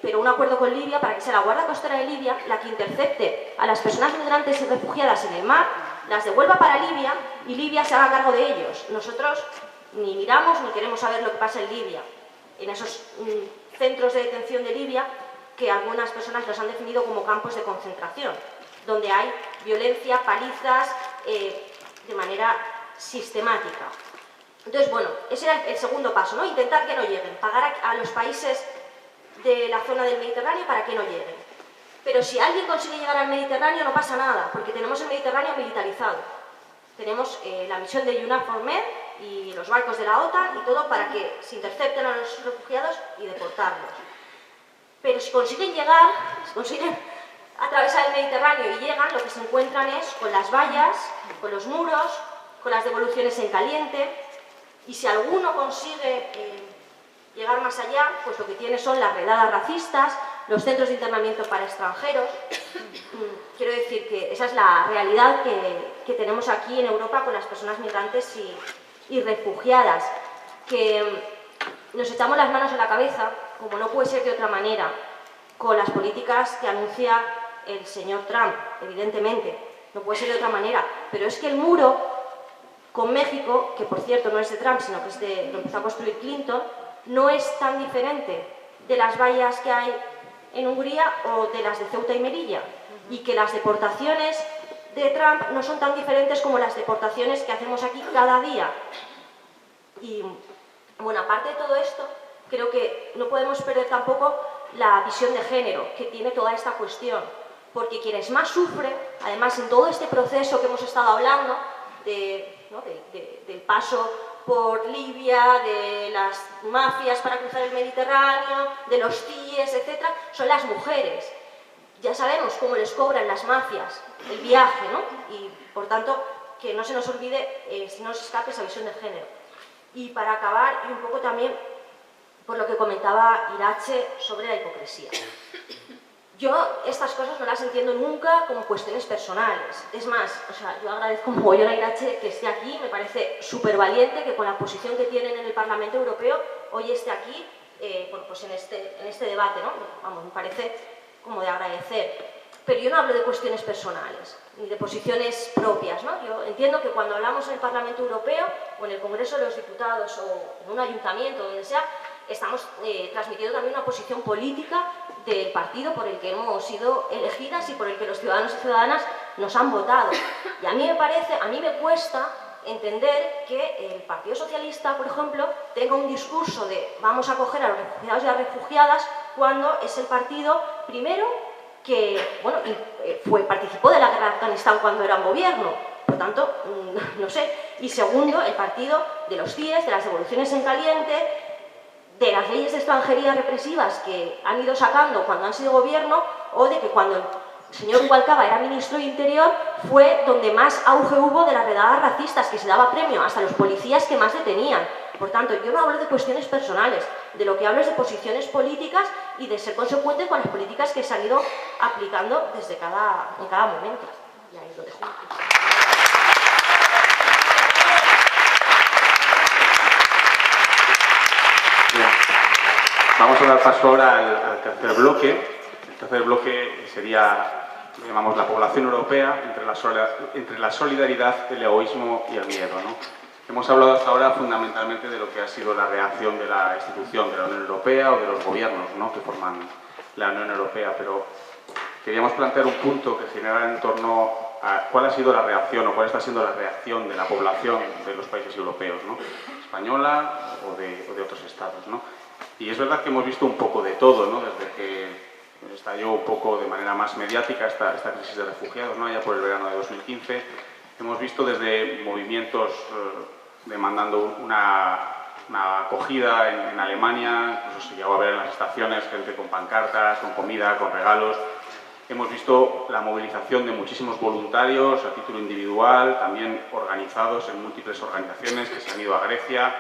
pero un acuerdo con Libia para que sea la Guardia Costera de Libia la que intercepte a las personas migrantes y refugiadas en el mar, las devuelva para Libia y Libia se haga cargo de ellos. Nosotros ni miramos ni queremos saber lo que pasa en Libia, en esos centros de detención de Libia que algunas personas los han definido como campos de concentración, donde hay violencia, palizas, de manera sistemática. Entonces, bueno, ese era el segundo paso, ¿no? Intentar que no lleguen, pagar a los países de la zona del Mediterráneo para que no lleguen. Pero si alguien consigue llegar al Mediterráneo no pasa nada, porque tenemos el Mediterráneo militarizado. Tenemos la misión de EUNAVFOR Med y los barcos de la OTAN y todo para que se intercepten a los refugiados y deportarlos. Pero si consiguen llegar, si consiguen atravesar el Mediterráneo y llegan, lo que se encuentran es con las vallas, con los muros, con las devoluciones en caliente, y si alguno consigue llegar más allá, pues lo que tiene son las redadas racistas, los centros de internamiento para extranjeros. Quiero decir que esa es la realidad que tenemos aquí en Europa con las personas migrantes y refugiadas. que nos echamos las manos en la cabeza, como no puede ser de otra manera, con las políticas que anuncia el señor Trump, evidentemente, no puede ser de otra manera, pero es que el muro con México, que por cierto no es de Trump, sino que lo empezó a construir Clinton, no es tan diferente de las vallas que hay en Hungría o de las de Ceuta y Melilla, y que las deportaciones de Trump no son tan diferentes como las deportaciones que hacemos aquí cada día. Y bueno, aparte de todo esto, creo que no podemos perder tampoco la visión de género que tiene toda esta cuestión, porque quienes más sufren, además en todo este proceso que hemos estado hablando, del paso por Libia, de las mafias para cruzar el Mediterráneo, de los CIES, etc., son las mujeres. Ya sabemos cómo les cobran las mafias el viaje, ¿no? Y, por tanto, que no se nos olvide, no nos escape esa visión de género. Y para acabar, y un poco también por lo que comentaba Irache sobre la hipocresía. Yo estas cosas no las entiendo nunca como cuestiones personales. Es más, o sea, yo agradezco mogollón a Irache que esté aquí, me parece súper valiente que con la posición que tienen en el Parlamento Europeo hoy esté aquí, bueno, pues en este debate, ¿no? Vamos, me parece como de agradecer. Pero yo no hablo de cuestiones personales, ni de posiciones propias, ¿no? Yo entiendo que cuando hablamos en el Parlamento Europeo, o en el Congreso de los Diputados, o en un ayuntamiento, donde sea, estamos transmitiendo también una posición política del partido por el que hemos sido elegidas y por el que los ciudadanos y ciudadanas nos han votado. Y a mí me cuesta entender que el Partido Socialista, por ejemplo, tenga un discurso de vamos a acoger a los refugiados y a las refugiadas cuando es el partido, primero, que bueno, participó de la guerra de Afganistán cuando era un gobierno, por tanto, no sé, y segundo, el partido de los CIES, de las devoluciones en caliente, de las leyes de extranjería represivas que han ido sacando cuando han sido gobierno, o de que cuando el señor Rubalcaba era ministro de Interior fue donde más auge hubo de las redadas racistas, que se daba premio hasta los policías que más detenían. Por tanto, yo no hablo de cuestiones personales, de lo que hablo es de posiciones políticas y de ser consecuente con las políticas que se han ido aplicando en cada momento. Y ahí lo dejo. Bien. Vamos a dar paso ahora al tercer bloque. El tercer bloque sería, llamamos, la población europea entre la solidaridad, el egoísmo y el miedo, ¿no? Hemos hablado hasta ahora fundamentalmente de lo que ha sido la reacción de la institución, de la Unión Europea o de los gobiernos, ¿no?, que forman la Unión Europea, pero queríamos plantear un punto que generara en torno a cuál ha sido la reacción o cuál está siendo la reacción de la población de los países europeos, ¿no?, española o de otros estados, ¿no? Y es verdad que hemos visto un poco de todo, ¿no?, desde que estalló un poco de manera más mediática esta crisis de refugiados, ¿no?, allá por el verano de 2015. Hemos visto desde movimientos demandando una acogida en Alemania, incluso se llegó a ver en las estaciones gente con pancartas, con comida, con regalos. Hemos visto la movilización de muchísimos voluntarios a título individual, también organizados en múltiples organizaciones que se han ido a Grecia,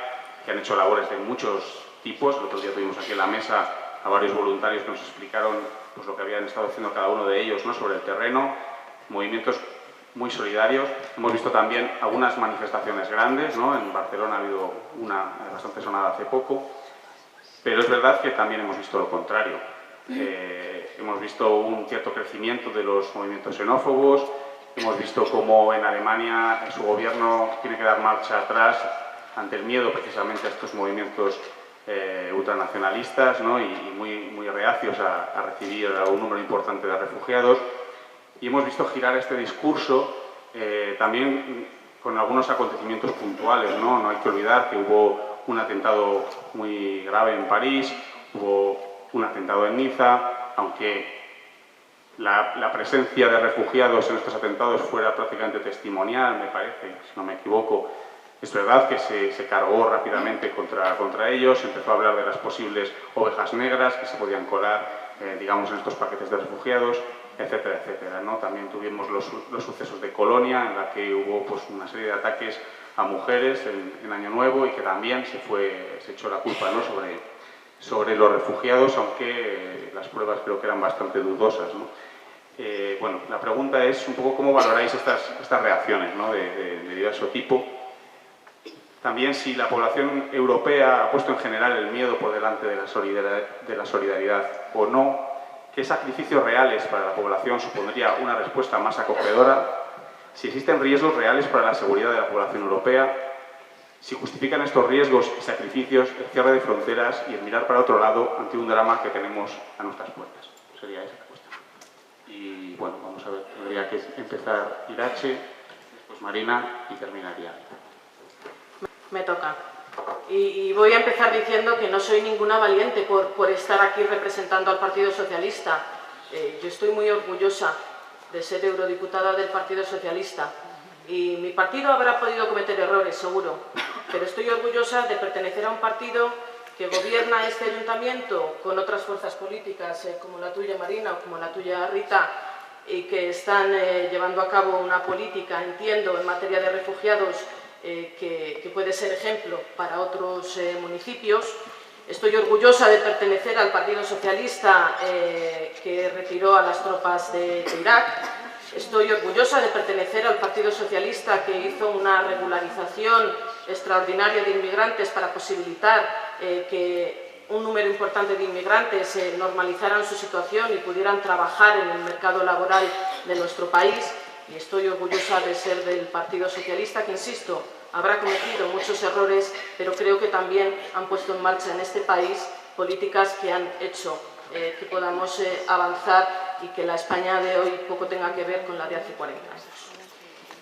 que han hecho labores de muchos tipos. El otro día tuvimos aquí en la mesa a varios voluntarios que nos explicaron pues, lo que habían estado haciendo cada uno de ellos, ¿no?, sobre el terreno, movimientos muy solidarios. Hemos visto también algunas manifestaciones grandes, ¿no? En Barcelona ha habido una bastante sonada hace poco, pero es verdad que también hemos visto lo contrario. Hemos visto un cierto crecimiento de los movimientos xenófobos, hemos visto cómo en Alemania su gobierno tiene que dar marcha atrás ante el miedo precisamente a estos movimientos ultranacionalistas, ¿no?, y muy reacios a recibir a un número importante de refugiados. Y hemos visto girar este discurso también con algunos acontecimientos puntuales, ¿no? No hay que olvidar que hubo un atentado muy grave en París, hubo un atentado en Niza, aunque la presencia de refugiados en estos atentados fuera prácticamente testimonial, me parece, si no me equivoco. Es verdad que se cargó rápidamente contra ellos, empezó a hablar de las posibles ovejas negras que se podían colar, digamos, en estos paquetes de refugiados, etcétera, etcétera, ¿no? También tuvimos los sucesos de Colonia, en la que hubo pues, una serie de ataques a mujeres en Año Nuevo y que también se echó la culpa, ¿no?, sobre los refugiados, aunque las pruebas creo que eran bastante dudosas, ¿no? Bueno, la pregunta es un poco cómo valoráis estas reacciones, ¿no?, de diverso tipo. También si la población europea ha puesto en general el miedo por delante de la solidaridad o no, qué sacrificios reales para la población supondría una respuesta más acogedora, si existen riesgos reales para la seguridad de la población europea, si justifican estos riesgos y sacrificios el cierre de fronteras y el mirar para otro lado ante un drama que tenemos a nuestras puertas. Sería esa la cuestión. Y bueno, vamos a ver, tendría que empezar Irache, después Marina y terminaría. Me toca. Y voy a empezar diciendo que no soy ninguna valiente por estar aquí representando al Partido Socialista. Yo estoy muy orgullosa de ser eurodiputada del Partido Socialista. Y mi partido habrá podido cometer errores, seguro, pero estoy orgullosa de pertenecer a un partido que gobierna este ayuntamiento con otras fuerzas políticas, como la tuya, Marina, o como la tuya, Rita, y que están llevando a cabo una política, entiendo, en materia de refugiados, que puede ser ejemplo para otros municipios. Estoy orgullosa de pertenecer al Partido Socialista que retiró a las tropas de Irak. Estoy orgullosa de pertenecer al Partido Socialista que hizo una regularización extraordinaria de inmigrantes para posibilitar que un número importante de inmigrantes normalizaran su situación y pudieran trabajar en el mercado laboral de nuestro país. Y estoy orgullosa de ser del Partido Socialista que, insisto, habrá cometido muchos errores, pero creo que también han puesto en marcha en este país políticas que han hecho que podamos avanzar y que la España de hoy poco tenga que ver con la de hace 40 años.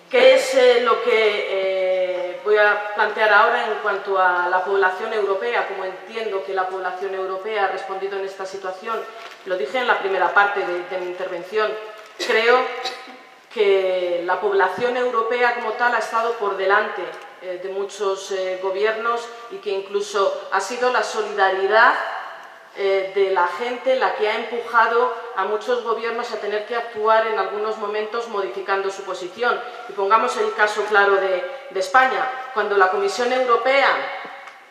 ¿Qué es lo que voy a plantear ahora en cuanto a la población europea? Como entiendo que la población europea ha respondido en esta situación, lo dije en la primera parte de mi intervención, creo que la población europea como tal ha estado por delante de muchos gobiernos y que incluso ha sido la solidaridad de la gente la que ha empujado a muchos gobiernos a tener que actuar en algunos momentos modificando su posición. Y pongamos el caso claro de España. Cuando la Comisión Europea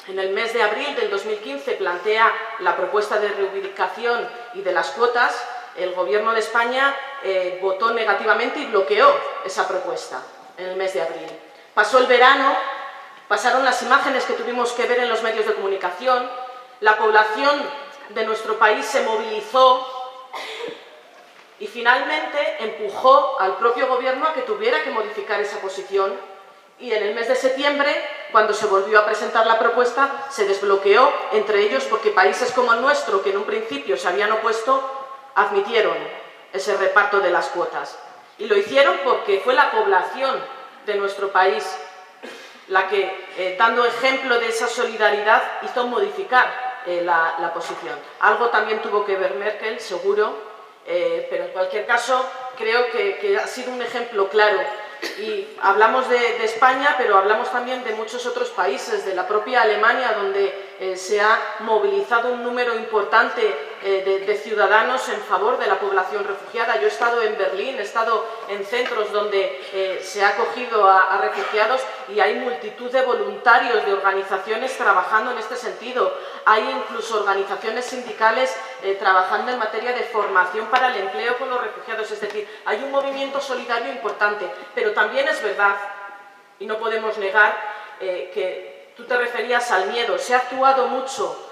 en el mes de abril del 2015 plantea la propuesta de reubicación y de las cuotas, el Gobierno de España votó negativamente y bloqueó esa propuesta en el mes de abril. Pasó el verano, pasaron las imágenes que tuvimos que ver en los medios de comunicación, la población de nuestro país se movilizó y finalmente empujó al propio Gobierno a que tuviera que modificar esa posición. Y en el mes de septiembre, cuando se volvió a presentar la propuesta, se desbloqueó, entre ellos porque países como el nuestro, que en un principio se habían opuesto, admitieron ese reparto de las cuotas. Y lo hicieron porque fue la población de nuestro país la que, dando ejemplo de esa solidaridad, hizo modificar la posición. Algo también tuvo que ver Merkel, seguro, pero en cualquier caso creo que ha sido un ejemplo claro. Y hablamos de España, pero hablamos también de muchos otros países, de la propia Alemania, donde se ha movilizado un número importante de ciudadanos en favor de la población refugiada. Yo he estado en Berlín, he estado en centros donde se ha acogido a refugiados y hay multitud de voluntarios, de organizaciones trabajando en este sentido. Hay incluso organizaciones sindicales trabajando en materia de formación para el empleo con los refugiados. Es decir, hay un movimiento solidario importante, pero también es verdad, y no podemos negar, que tú te referías al miedo. Se ha actuado mucho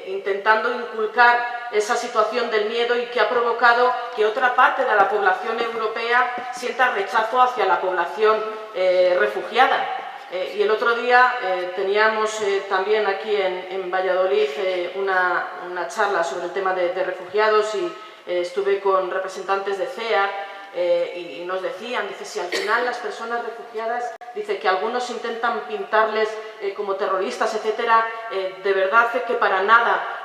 intentando inculcar esa situación del miedo y que ha provocado que otra parte de la población europea sienta rechazo hacia la población refugiada. Y el otro día teníamos también aquí en Valladolid una charla sobre el tema de refugiados y estuve con representantes de CEAR y nos decían, dice, si al final las personas refugiadas, dice que algunos intentan pintarles como terroristas, etcétera, de verdad que para nada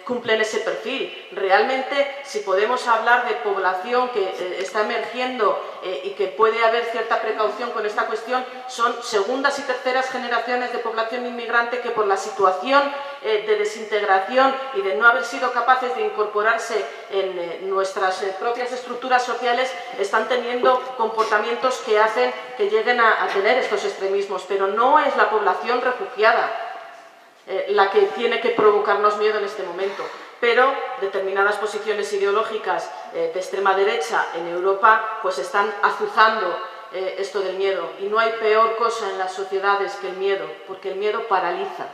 cumplen ese perfil. Realmente, si podemos hablar de población que está emergiendo y que puede haber cierta precaución con esta cuestión, son segundas y terceras generaciones de población inmigrante que por la situación de desintegración y de no haber sido capaces de incorporarse en nuestras propias estructuras sociales están teniendo comportamientos que hacen que lleguen a tener estos extremismos, pero no es la población refugiada la que tiene que provocarnos miedo en este momento, pero determinadas posiciones ideológicas de extrema derecha en Europa pues están azuzando esto del miedo, y no hay peor cosa en las sociedades que el miedo, porque el miedo paraliza.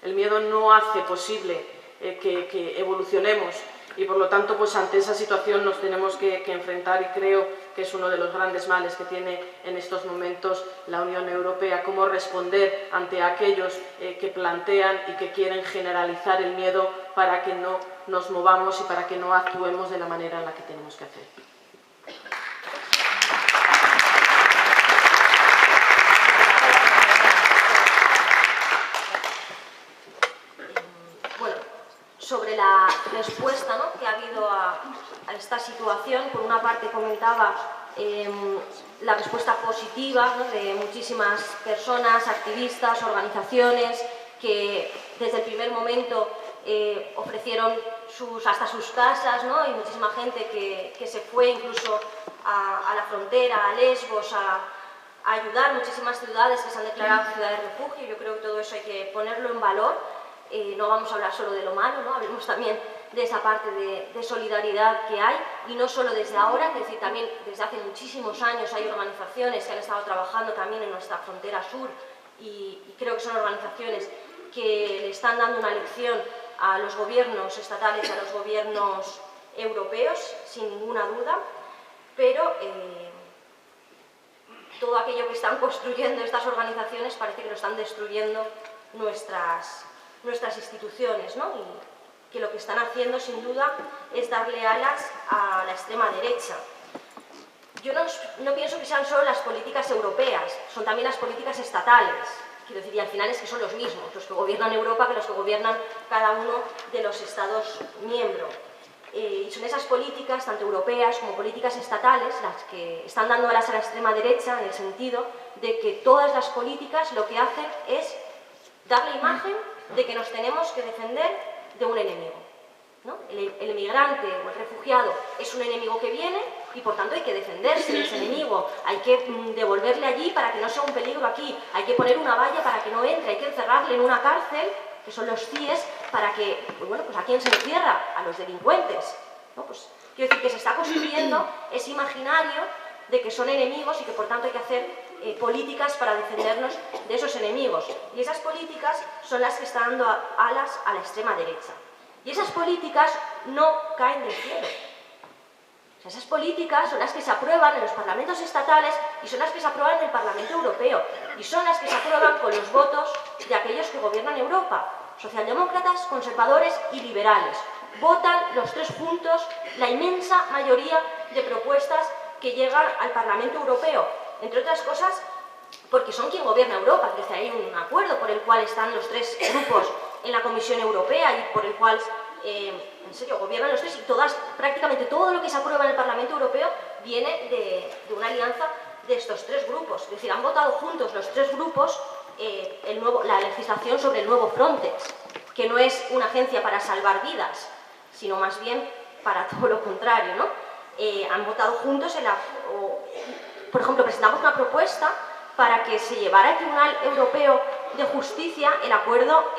El miedo no hace posible que evolucionemos, y por lo tanto, pues ante esa situación nos tenemos que enfrentar, y creo que es uno de los grandes males que tiene en estos momentos la Unión Europea, cómo responder ante aquellos que plantean y que quieren generalizar el miedo para que no nos movamos y para que no actuemos de la manera en la que tenemos que hacer. Sobre la respuesta, ¿no?, que ha habido a esta situación, por una parte comentaba la respuesta positiva, ¿no?, de muchísimas personas, activistas, organizaciones, que desde el primer momento ofrecieron hasta sus casas, ¿no?, y muchísima gente que se fue incluso a la frontera, a Lesbos, a ayudar, muchísimas ciudades que se han declarado ciudades de refugio. Yo creo que todo eso hay que ponerlo en valor. No vamos a hablar solo de lo malo, ¿no? Hablemos también de esa parte de solidaridad que hay, y no solo desde ahora, es decir, también desde hace muchísimos años hay organizaciones que han estado trabajando también en nuestra frontera sur, y creo que son organizaciones que le están dando una lección a los gobiernos estatales y a los gobiernos europeos, sin ninguna duda, pero todo aquello que están construyendo estas organizaciones parece que lo están destruyendo nuestras instituciones, ¿no? Y que lo que están haciendo, sin duda, es darle alas a la extrema derecha. Yo no pienso que sean solo las políticas europeas, son también las políticas estatales. Quiero decir, y al final es que son los mismos, los que gobiernan Europa, que los que gobiernan cada uno de los Estados miembros. Y son esas políticas, tanto europeas como políticas estatales, las que están dando alas a la extrema derecha, en el sentido de que todas las políticas lo que hacen es dar la imagen de que nos tenemos que defender de un enemigo, ¿no? El emigrante o el refugiado es un enemigo que viene y por tanto hay que defenderse de ese enemigo, hay que devolverle allí para que no sea un peligro aquí, hay que poner una valla para que no entre, hay que encerrarle en una cárcel, que son los CIES, para que, pues bueno, pues ¿a quién se encierra? A los delincuentes, ¿no? Pues quiero decir que se está construyendo ese imaginario de que son enemigos y que por tanto hay que hacer políticas para defendernos de esos enemigos. Y esas políticas son las que están dando alas a la extrema derecha. Y esas políticas no caen del cielo. O sea, esas políticas son las que se aprueban en los parlamentos estatales y son las que se aprueban en el Parlamento Europeo. Y son las que se aprueban con los votos de aquellos que gobiernan Europa. Socialdemócratas, conservadores y liberales. Votan los tres juntos la inmensa mayoría de propuestas que llegan al Parlamento Europeo, entre otras cosas porque son quien gobierna Europa, que hay un acuerdo por el cual están los tres grupos en la Comisión Europea y por el cual, en serio, gobiernan los tres, y prácticamente todo lo que se aprueba en el Parlamento Europeo viene de una alianza de estos tres grupos. Es decir, han votado juntos los tres grupos la legislación sobre el nuevo Frontex, que no es una agencia para salvar vidas, sino más bien para todo lo contrario, ¿no? Han votado juntos por ejemplo, presentamos una propuesta para que se llevara al Tribunal Europeo de Justicia el acuerdo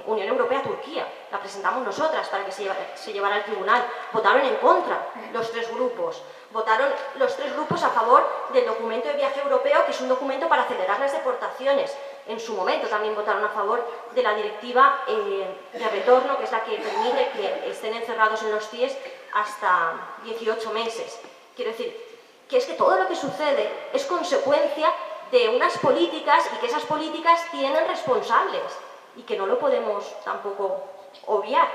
Unión Europea-Turquía. La presentamos nosotras para que se llevara al tribunal. Votaron en contra los tres grupos. Votaron los tres grupos a favor del documento de viaje europeo, que es un documento para acelerar las deportaciones. En su momento también votaron a favor de la directiva de retorno, que es la que permite que estén encerrados en los CIES hasta 18 meses. Quiero decir, que es que todo lo que sucede es consecuencia de unas políticas, y que esas políticas tienen responsables y que no lo podemos tampoco obviar.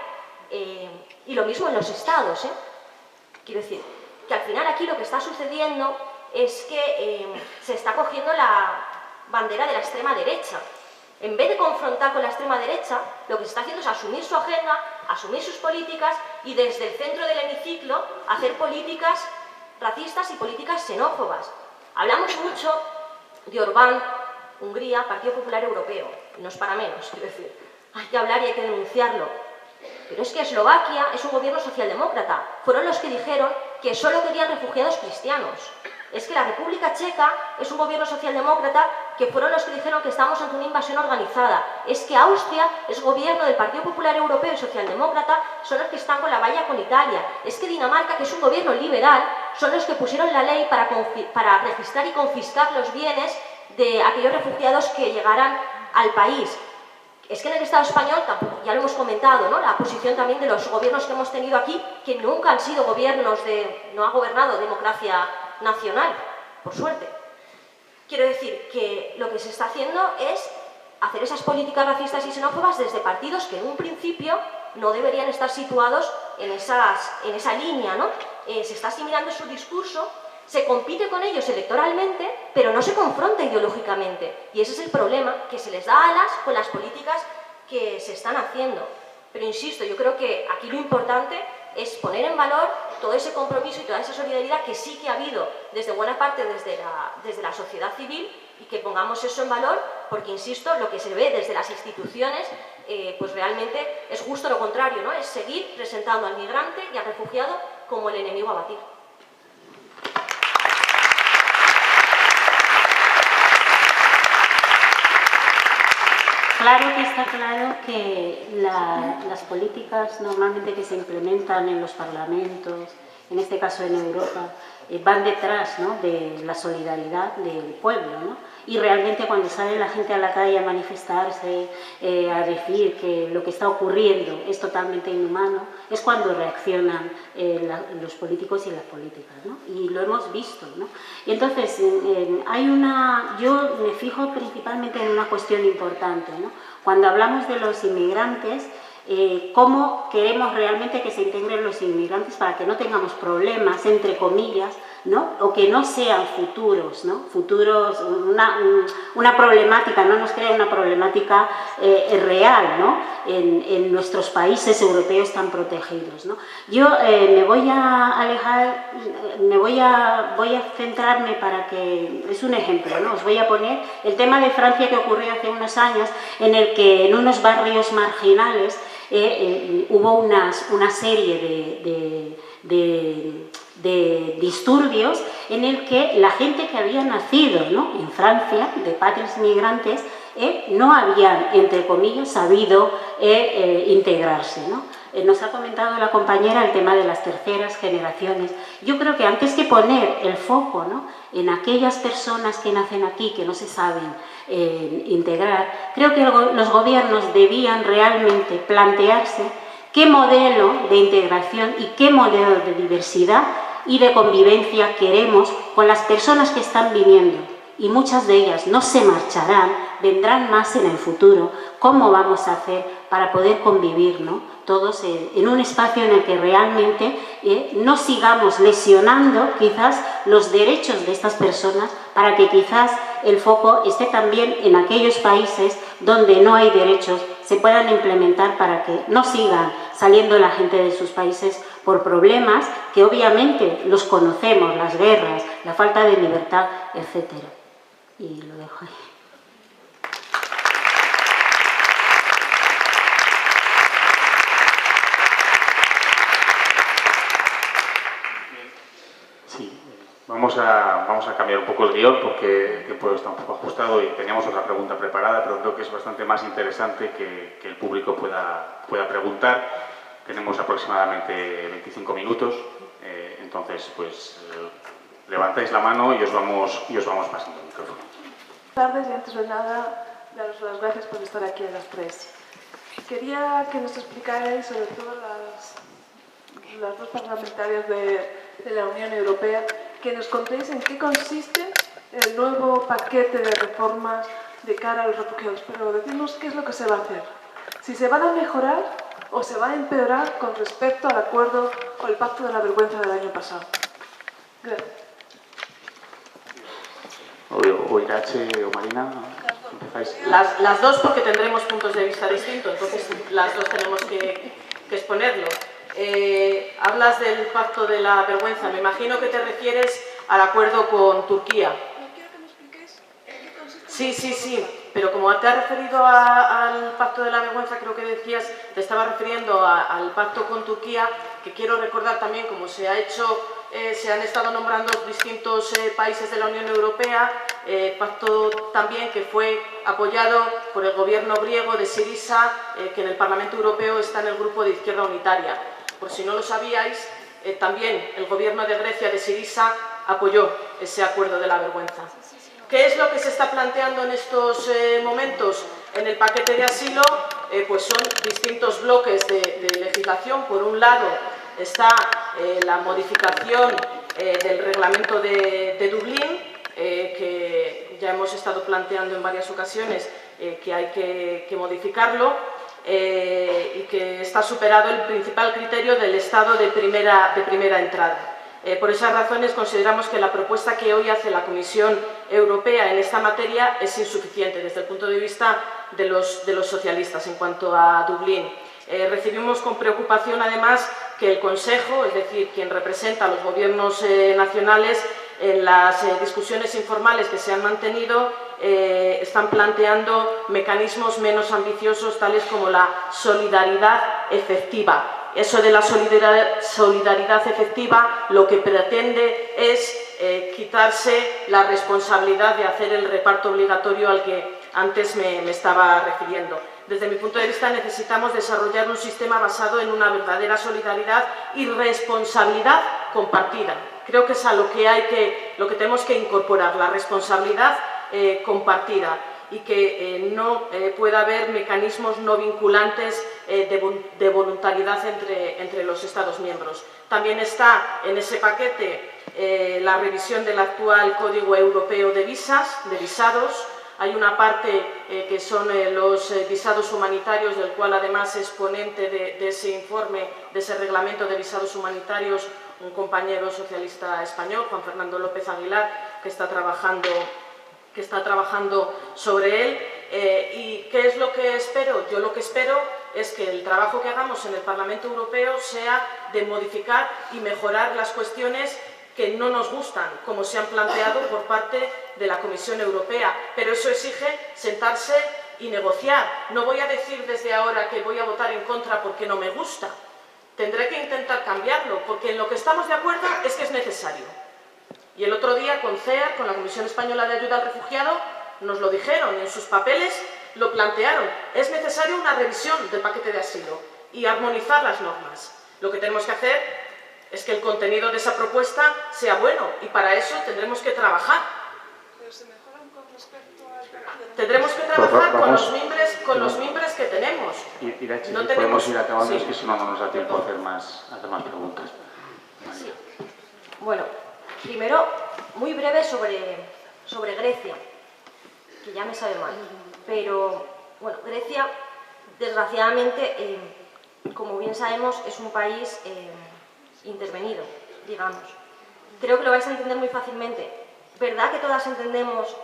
Y lo mismo en los estados, Quiero decir, que al final aquí lo que está sucediendo es que se está cogiendo la bandera de la extrema derecha. En vez de confrontar con la extrema derecha, lo que se está haciendo es asumir su agenda, asumir sus políticas y desde el centro del hemiciclo hacer políticas racistas y políticas xenófobas. Hablamos mucho de Orbán, Hungría, Partido Popular Europeo, y no es para menos, quiero decir, hay que hablar y hay que denunciarlo. Pero es que Eslovaquia es un gobierno socialdemócrata, fueron los que dijeron que solo querían refugiados cristianos. Es que la República Checa es un gobierno socialdemócrata que fueron los que dijeron que estamos ante una invasión organizada. Es que Austria es gobierno del Partido Popular Europeo y socialdemócrata, son los que están con la valla con Italia. Es que Dinamarca, que es un gobierno liberal, son los que pusieron la ley para registrar y confiscar los bienes de aquellos refugiados que llegaran al país. Es que en el Estado español, tampoco, ya lo hemos comentado, ¿no? La posición también de los gobiernos que hemos tenido aquí, que nunca han sido gobiernos no ha gobernado democracia nacional, por suerte. Quiero decir que lo que se está haciendo es hacer esas políticas racistas y xenófobas desde partidos que en un principio no deberían estar situados en esa línea, ¿no? Se está asimilando su discurso, se compite con ellos electoralmente, pero no se confronta ideológicamente. Y ese es el problema, que se les da alas con las políticas que se están haciendo. Pero insisto, yo creo que aquí lo importante es poner en valor todo ese compromiso y toda esa solidaridad que sí que ha habido desde buena parte desde la sociedad civil, y que pongamos eso en valor, porque insisto, lo que se ve desde las instituciones pues realmente es justo lo contrario, ¿no? Es seguir presentando al migrante y al refugiado como el enemigo a batir. Claro que está claro que las políticas normalmente que se implementan en los parlamentos, en este caso en Europa, van detrás, ¿no?, de la solidaridad del pueblo, ¿no? Y realmente cuando sale la gente a la calle a manifestarse, a decir que lo que está ocurriendo es totalmente inhumano, es cuando reaccionan los políticos y las políticas, ¿no? Y lo hemos visto, ¿no? Y entonces, yo me fijo principalmente en una cuestión importante, ¿no? Cuando hablamos de los inmigrantes, cómo queremos realmente que se integren los inmigrantes para que no tengamos problemas, entre comillas, ¿no? O que no sean futuros, ¿no? Futuros, una problemática, no nos crea una problemática real, ¿no? En nuestros países europeos tan protegidos, ¿no? Yo me voy a alejar, voy a centrarme para que, es un ejemplo, ¿no? Os voy a poner el tema de Francia que ocurrió hace unos años, en el que en unos barrios marginales hubo una serie de disturbios en el que la gente que había nacido, ¿no?, en Francia, de padres migrantes, no habían, entre comillas, sabido integrarse, ¿no? Nos ha comentado la compañera el tema de las terceras generaciones. Yo creo que antes que poner el foco, ¿no?, en aquellas personas que nacen aquí, que no se saben integrar, creo que los gobiernos debían realmente plantearse qué modelo de integración y qué modelo de diversidad y de convivencia queremos con las personas que están viniendo. Y muchas de ellas no se marcharán, vendrán más en el futuro. ¿Cómo vamos a hacer para poder convivir, ¿no?, todos en un espacio en el que realmente no sigamos lesionando quizás los derechos de estas personas, para que quizás el foco esté también en aquellos países donde no hay derechos, se puedan implementar para que no sigan saliendo la gente de sus países por problemas que obviamente los conocemos, las guerras, la falta de libertad, etc. Y lo dejo ahí. Sí, vamos a cambiar un poco el guión porque el tiempo está un poco ajustado y teníamos otra pregunta preparada, pero creo que es bastante más interesante que el público pueda preguntar. Tenemos aproximadamente 25 minutos, entonces pues levantáis la mano y os vamos pasando el micrófono. Buenas tardes, y antes de nada daros las gracias por estar aquí a las 3. Quería que nos explicarais, sobre todo las dos parlamentarias de la Unión Europea, que nos contéis en qué consiste el nuevo paquete de reformas de cara a los refugiados, pero decimos qué es lo que se va a hacer. Si se van a mejorar o se va a empeorar con respecto al acuerdo o el pacto de la vergüenza del año pasado. Gracias. O Irache o Marina, empezáis. Las dos, porque tendremos puntos de vista distintos, entonces las dos tenemos que exponerlo. Hablas del pacto de la vergüenza, me imagino que te refieres al acuerdo con Turquía. No quiero que me expliques en qué consiste. Sí, pero como te has referido al pacto de la vergüenza, creo que decías, te estaba refiriendo al pacto con Turquía, que quiero recordar también, como se ha hecho se han estado nombrando distintos países de la Unión Europea, pacto también que fue apoyado por el gobierno griego de Syriza, que en el Parlamento Europeo está en el grupo de Izquierda Unitaria. Por si no lo sabíais, también el gobierno de Grecia de Syriza apoyó ese acuerdo de la vergüenza. ¿Qué es lo que se está planteando en estos momentos? En el paquete de asilo pues son distintos bloques de legislación. Por un lado está la modificación del reglamento de Dublín, que ya hemos estado planteando en varias ocasiones que hay que modificarlo, y que está superado el principal criterio del estado de primera entrada. Por esas razones consideramos que la propuesta que hoy hace la Comisión Europea en esta materia es insuficiente desde el punto de vista de los socialistas en cuanto a Dublín. Recibimos con preocupación además que el Consejo, es decir, quien representa a los gobiernos nacionales, en las discusiones informales que se han mantenido están planteando mecanismos menos ambiciosos tales como la solidaridad efectiva. Eso de la solidaridad efectiva lo que pretende es quitarse la responsabilidad de hacer el reparto obligatorio al que antes me estaba refiriendo. Desde mi punto de vista necesitamos desarrollar un sistema basado en una verdadera solidaridad y responsabilidad compartida. Creo que es a lo que tenemos que incorporar, la responsabilidad compartida, y que no pueda haber mecanismos no vinculantes de voluntariedad entre los Estados miembros. También está en ese paquete la revisión del actual Código Europeo de Visados. Hay una parte que son los visados humanitarios, del cual además es ponente de ese informe, de ese reglamento de visados humanitarios, un compañero socialista español, Juan Fernando López Aguilar, que está trabajando sobre él. ¿Y qué es lo que espero? Yo lo que espero es que el trabajo que hagamos en el Parlamento Europeo sea de modificar y mejorar las cuestiones que no nos gustan, como se han planteado por parte de la Comisión Europea. Pero eso exige sentarse y negociar. No voy a decir desde ahora que voy a votar en contra porque no me gusta. Tendré que intentar cambiarlo, porque en lo que estamos de acuerdo es que es necesario. Y el otro día con CEAR, con la Comisión Española de Ayuda al Refugiado, nos lo dijeron, en sus papeles lo plantearon. Es necesaria una revisión del paquete de asilo y armonizar las normas. Lo que tenemos que hacer es que el contenido de esa propuesta sea bueno, y para eso tendremos que trabajar. Pero se mejoran con respecto al paquete. Tendremos que trabajar con los miembros que tenemos. Irache, No si tenemos... podemos ir acabando, Sí. es que si no, no nos da tiempo a hacer más preguntas. Sí. Bueno, primero, muy breve sobre Grecia, que ya me sabe mal. Pero, bueno, Grecia, desgraciadamente, como bien sabemos, es un país intervenido, digamos. Creo que lo vais a entender muy fácilmente. ¿Verdad que todas entendemos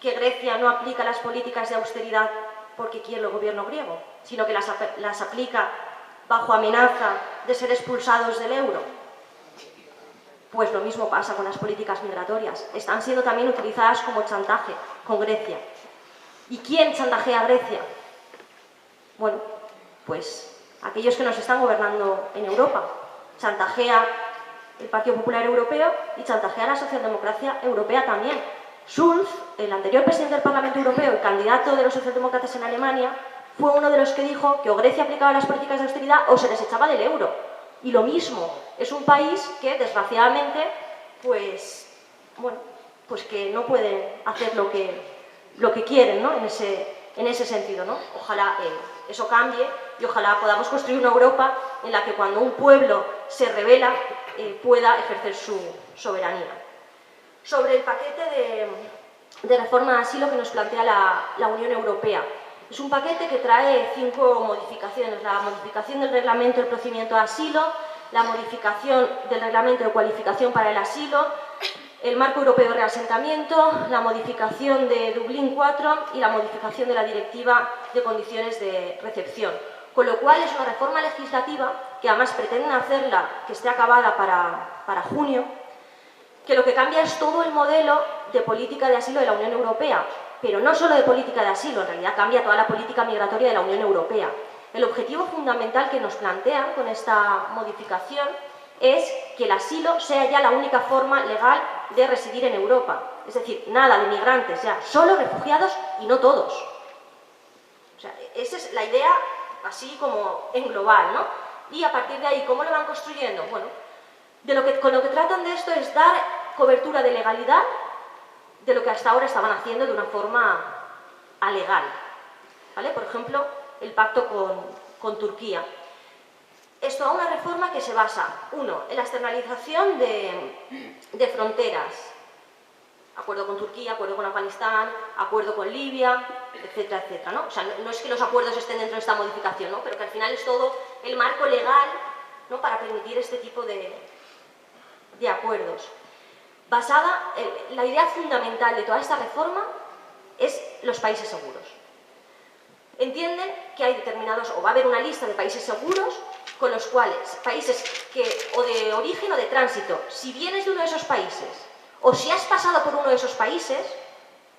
que Grecia no aplica las políticas de austeridad porque quiere el gobierno griego, sino que las aplica bajo amenaza de ser expulsados del euro? Pues lo mismo pasa con las políticas migratorias. Están siendo también utilizadas como chantaje con Grecia. ¿Y quién chantajea a Grecia? Bueno, pues aquellos que nos están gobernando en Europa. Chantajea el Partido Popular Europeo y chantajea la socialdemocracia europea también. Schulz, el anterior presidente del Parlamento Europeo y candidato de los socialdemócratas en Alemania, fue uno de los que dijo que o Grecia aplicaba las políticas de austeridad o se les echaba del euro. Y lo mismo, es un país que desgraciadamente, pues que no pueden hacer lo que quieren, ¿no? en ese sentido, ¿no? Ojalá eso cambie y ojalá podamos construir una Europa en la que cuando un pueblo se rebela pueda ejercer su soberanía. Sobre el paquete de reforma de asilo que nos plantea la Unión Europea. Es un paquete que trae 5 modificaciones: la modificación del reglamento del procedimiento de asilo, la modificación del reglamento de cualificación para el asilo, el marco europeo de reasentamiento, la modificación de Dublín 4 y la modificación de la directiva de condiciones de recepción. Con lo cual es una reforma legislativa que además pretenden hacerla, que esté acabada para junio, que lo que cambia es todo el modelo de política de asilo de la Unión Europea, pero no solo de política de asilo, en realidad cambia toda la política migratoria de la Unión Europea. El objetivo fundamental que nos plantean con esta modificación es que el asilo sea ya la única forma legal de residir en Europa. Es decir, nada de migrantes ya, solo refugiados y no todos. O sea, esa es la idea así como en global, ¿no? Y a partir de ahí, ¿cómo lo van construyendo? Bueno, con lo que tratan de esto es dar cobertura de legalidad de lo que hasta ahora estaban haciendo de una forma alegal. ¿Vale? Por ejemplo, el pacto con Turquía. Esto a una reforma que se basa, uno, en la externalización de fronteras. Acuerdo con Turquía, acuerdo con Afganistán, acuerdo con Libia, etcétera, etcétera, ¿no? O sea, no es que los acuerdos estén dentro de esta modificación, ¿no? Pero que al final es todo el marco legal, ¿no? Para permitir este tipo de acuerdos. La idea fundamental de toda esta reforma es los países seguros. Entienden que hay determinados, o va a haber una lista de países seguros con los cuales, países o de origen o de tránsito, si vienes de uno de esos países o si has pasado por uno de esos países,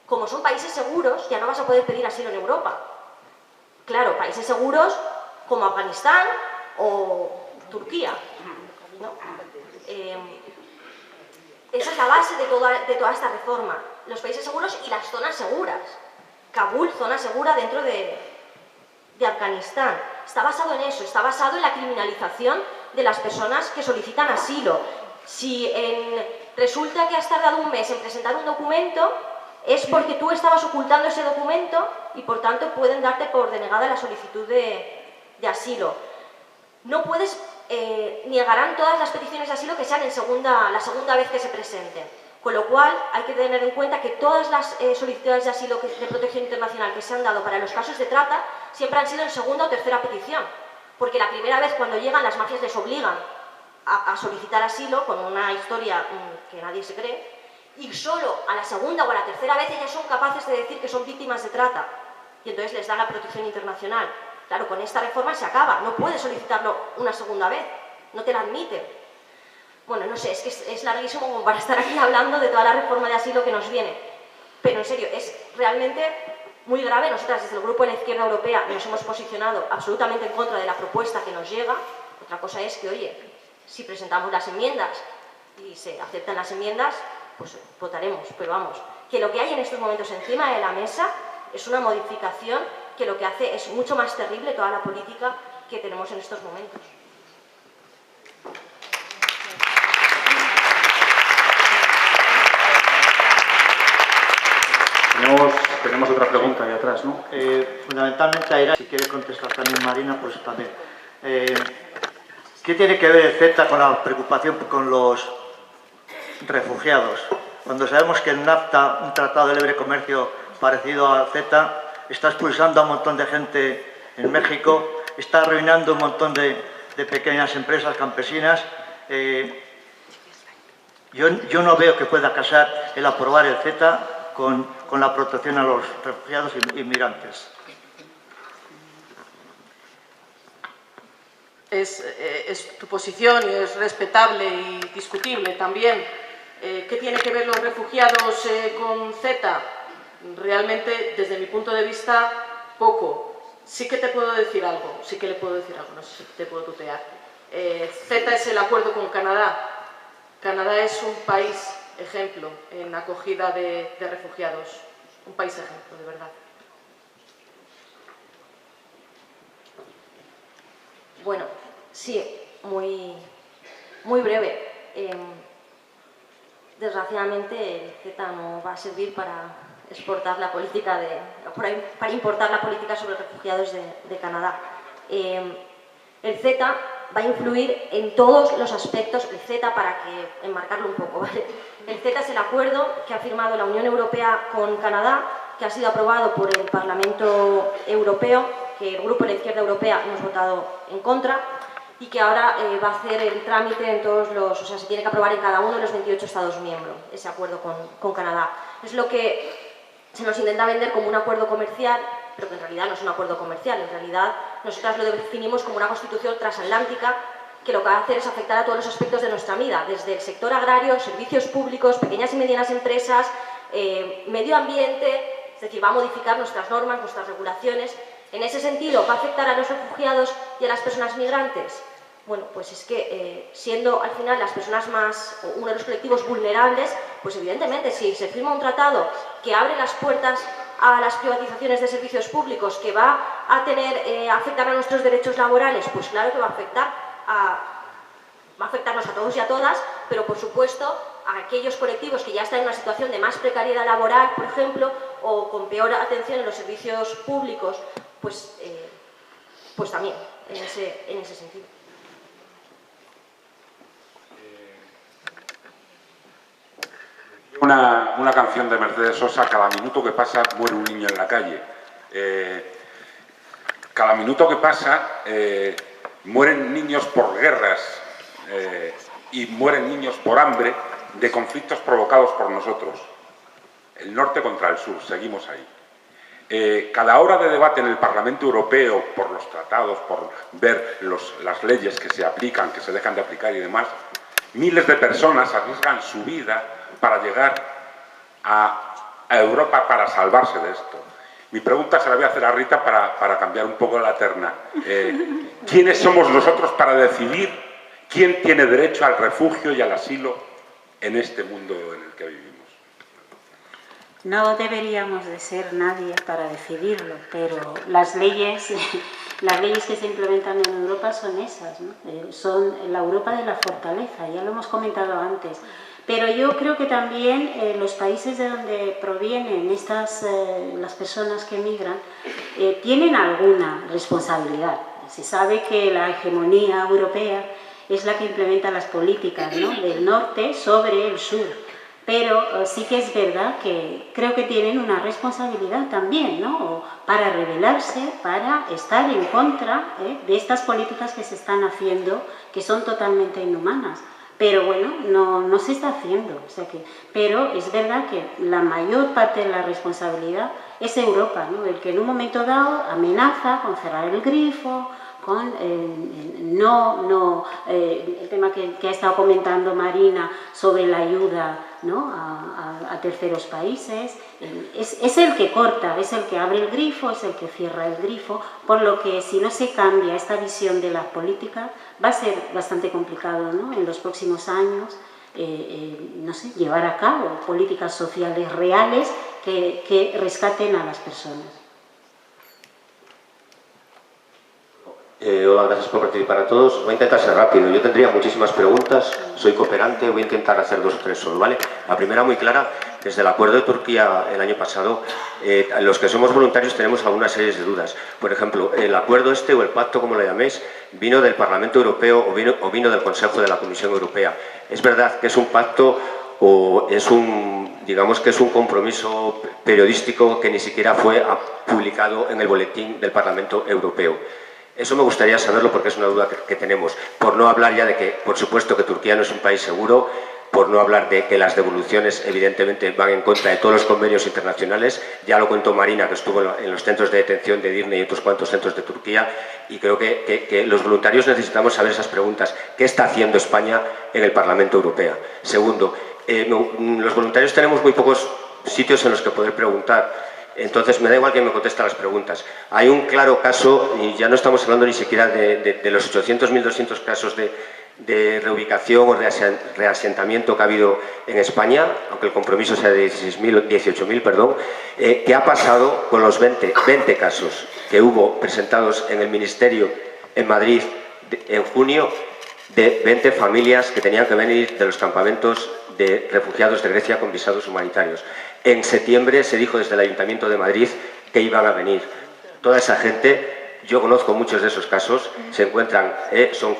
como son países seguros, ya no vas a poder pedir asilo en Europa. Claro, países seguros como Afganistán o Turquía, ¿no? Esa es la base de toda esta reforma. Los países seguros y las zonas seguras. Kabul, zona segura dentro de Afganistán. Está basado en eso, está basado en la criminalización de las personas que solicitan asilo. Si resulta que has tardado un mes en presentar un documento, es porque tú estabas ocultando ese documento y por tanto pueden darte por denegada la solicitud de asilo. No puedes, negarán todas las peticiones de asilo que sean la segunda vez que se presenten. Con lo cual hay que tener en cuenta que todas las solicitudes de asilo de protección internacional que se han dado para los casos de trata siempre han sido en segunda o tercera petición. Porque la primera vez cuando llegan las mafias les obligan a solicitar asilo con una historia que nadie se cree, y solo a la segunda o a la tercera vez ellas son capaces de decir que son víctimas de trata y entonces les dan la protección internacional. Claro, con esta reforma se acaba, no puedes solicitarlo una segunda vez, no te la admiten. Bueno, no sé, es que es larguísimo como para estar aquí hablando de toda la reforma de asilo que nos viene, pero en serio, es realmente muy grave. Nosotras desde el Grupo de la Izquierda Europea nos hemos posicionado absolutamente en contra de la propuesta que nos llega. Otra cosa es que, oye, si presentamos las enmiendas y se aceptan las enmiendas, pues votaremos, pero vamos, que lo que hay en estos momentos encima de la mesa es una modificación que lo que hace es mucho más terrible toda la política que tenemos en estos momentos. Tenemos otra pregunta ahí atrás, ¿no? Fundamentalmente a Irán, si quiere contestar también Marina, pues también. ¿Qué tiene que ver el CETA con la preocupación con los refugiados? Cuando sabemos que el NAFTA, un tratado de libre comercio parecido al CETA, está expulsando a un montón de gente en México, está arruinando un montón de pequeñas empresas campesinas. Yo no veo que pueda casar el aprobar el CETA con la protección a los refugiados y inmigrantes. Es tu posición y es respetable y discutible también. ¿Qué tiene que ver los refugiados con CETA? Realmente, desde mi punto de vista, poco. Sí que te puedo decir algo, no sé si te puedo tutear. CETA es el acuerdo con Canadá. Canadá es un país ejemplo en acogida de refugiados. Un país ejemplo, de verdad. Bueno, sí, muy breve. Desgraciadamente el CETA no va a servir para importar la política sobre refugiados de Canadá. El CETA va a influir en todos los aspectos. El CETA, para enmarcarlo un poco, ¿vale? El CETA es el acuerdo que ha firmado la Unión Europea con Canadá, que ha sido aprobado por el Parlamento Europeo, que el Grupo de la Izquierda Europea hemos votado en contra, y que ahora va a hacer el trámite en todos los... O sea, se tiene que aprobar en cada uno de los 28 Estados miembros, ese acuerdo con Canadá. Es lo que se nos intenta vender como un acuerdo comercial, pero que en realidad no es un acuerdo comercial. En realidad, nosotras lo definimos como una constitución transatlántica que lo que va a hacer es afectar a todos los aspectos de nuestra vida, desde el sector agrario, servicios públicos, pequeñas y medianas empresas, medio ambiente, es decir, va a modificar nuestras normas, nuestras regulaciones. En ese sentido, ¿va a afectar a los refugiados y a las personas migrantes? bueno, pues es que siendo al final las personas más, o uno de los colectivos vulnerables, pues evidentemente si se firma un tratado que abre las puertas a las privatizaciones de servicios públicos, que va a afectar a nuestros derechos laborales, pues claro que va a afectarnos a todos y a todas, pero por supuesto a aquellos colectivos que ya están en una situación de más precariedad laboral, por ejemplo, o con peor atención en los servicios públicos, pues también en ese sentido. Una canción de Mercedes Sosa: cada minuto que pasa muere un niño en la calle. Cada minuto que pasa mueren niños por guerras y mueren niños por hambre de conflictos provocados por nosotros. El norte contra el sur, seguimos ahí. Cada hora de debate en el Parlamento Europeo por los tratados, por ver las leyes que se aplican, que se dejan de aplicar y demás, miles de personas arriesgan su vida para llegar a Europa para salvarse de esto. Mi pregunta se la voy a hacer a Rita para cambiar un poco la terna. ¿Quiénes somos nosotros para decidir quién tiene derecho al refugio y al asilo en este mundo en el que vivimos? No deberíamos de ser nadie para decidirlo, pero las leyes que se implementan en Europa son esas, ¿no? Son la Europa de la fortaleza, ya lo hemos comentado antes. Pero yo creo que también los países de donde provienen las personas que emigran tienen alguna responsabilidad. Se sabe que la hegemonía europea es la que implementa las políticas, ¿no?, del norte sobre el sur. Pero sí que es verdad que creo que tienen una responsabilidad también, ¿no?, para rebelarse, para estar en contra de estas políticas que se están haciendo, que son totalmente inhumanas. Pero bueno, no se está haciendo. Pero es verdad que la mayor parte de la responsabilidad es Europa, ¿no?, el que en un momento dado amenaza con cerrar el grifo, con el tema que ha estado comentando Marina sobre la ayuda, ¿no?, a terceros países. Es el que corta, es el que abre el grifo, es el que cierra el grifo, por lo que si no se cambia esta visión de la política va a ser bastante complicado, ¿no?, en los próximos años no sé, llevar a cabo políticas sociales reales que rescaten a las personas. Hola, gracias por participar a todos. Voy a intentar ser rápido. Yo tendría muchísimas preguntas, soy cooperante, voy a intentar hacer 2 o 3 solo, ¿vale? La primera, muy clara: desde el acuerdo de Turquía el año pasado, los que somos voluntarios tenemos algunas series de dudas. Por ejemplo, el acuerdo o el pacto, como lo llaméis, ¿vino del Parlamento Europeo o vino del Consejo de la Comisión Europea? ¿Es verdad que es un pacto o es digamos que es un compromiso periodístico que ni siquiera fue publicado en el boletín del Parlamento Europeo? Eso me gustaría saberlo porque es una duda que tenemos. Por no hablar ya de que, por supuesto, que Turquía no es un país seguro, por no hablar de que las devoluciones evidentemente van en contra de todos los convenios internacionales. Ya lo contó Marina, que estuvo en los centros de detención de Edirne y otros cuantos centros de Turquía, y creo que los voluntarios necesitamos saber esas preguntas. ¿Qué está haciendo España en el Parlamento Europeo? Segundo, los voluntarios tenemos muy pocos sitios en los que poder preguntar. Entonces, me da igual que me conteste las preguntas. Hay un claro caso, y ya no estamos hablando ni siquiera de los 800, 1.200 casos de reubicación o reasentamiento que ha habido en España, aunque el compromiso sea de 18.000, perdón. ¿Qué ha pasado con los 20 casos que hubo presentados en el Ministerio en Madrid en junio de 20 familias que tenían que venir de los campamentos de refugiados de Grecia con visados humanitarios? En septiembre se dijo desde el Ayuntamiento de Madrid que iban a venir. Toda esa gente, yo conozco muchos de esos casos, se encuentran, son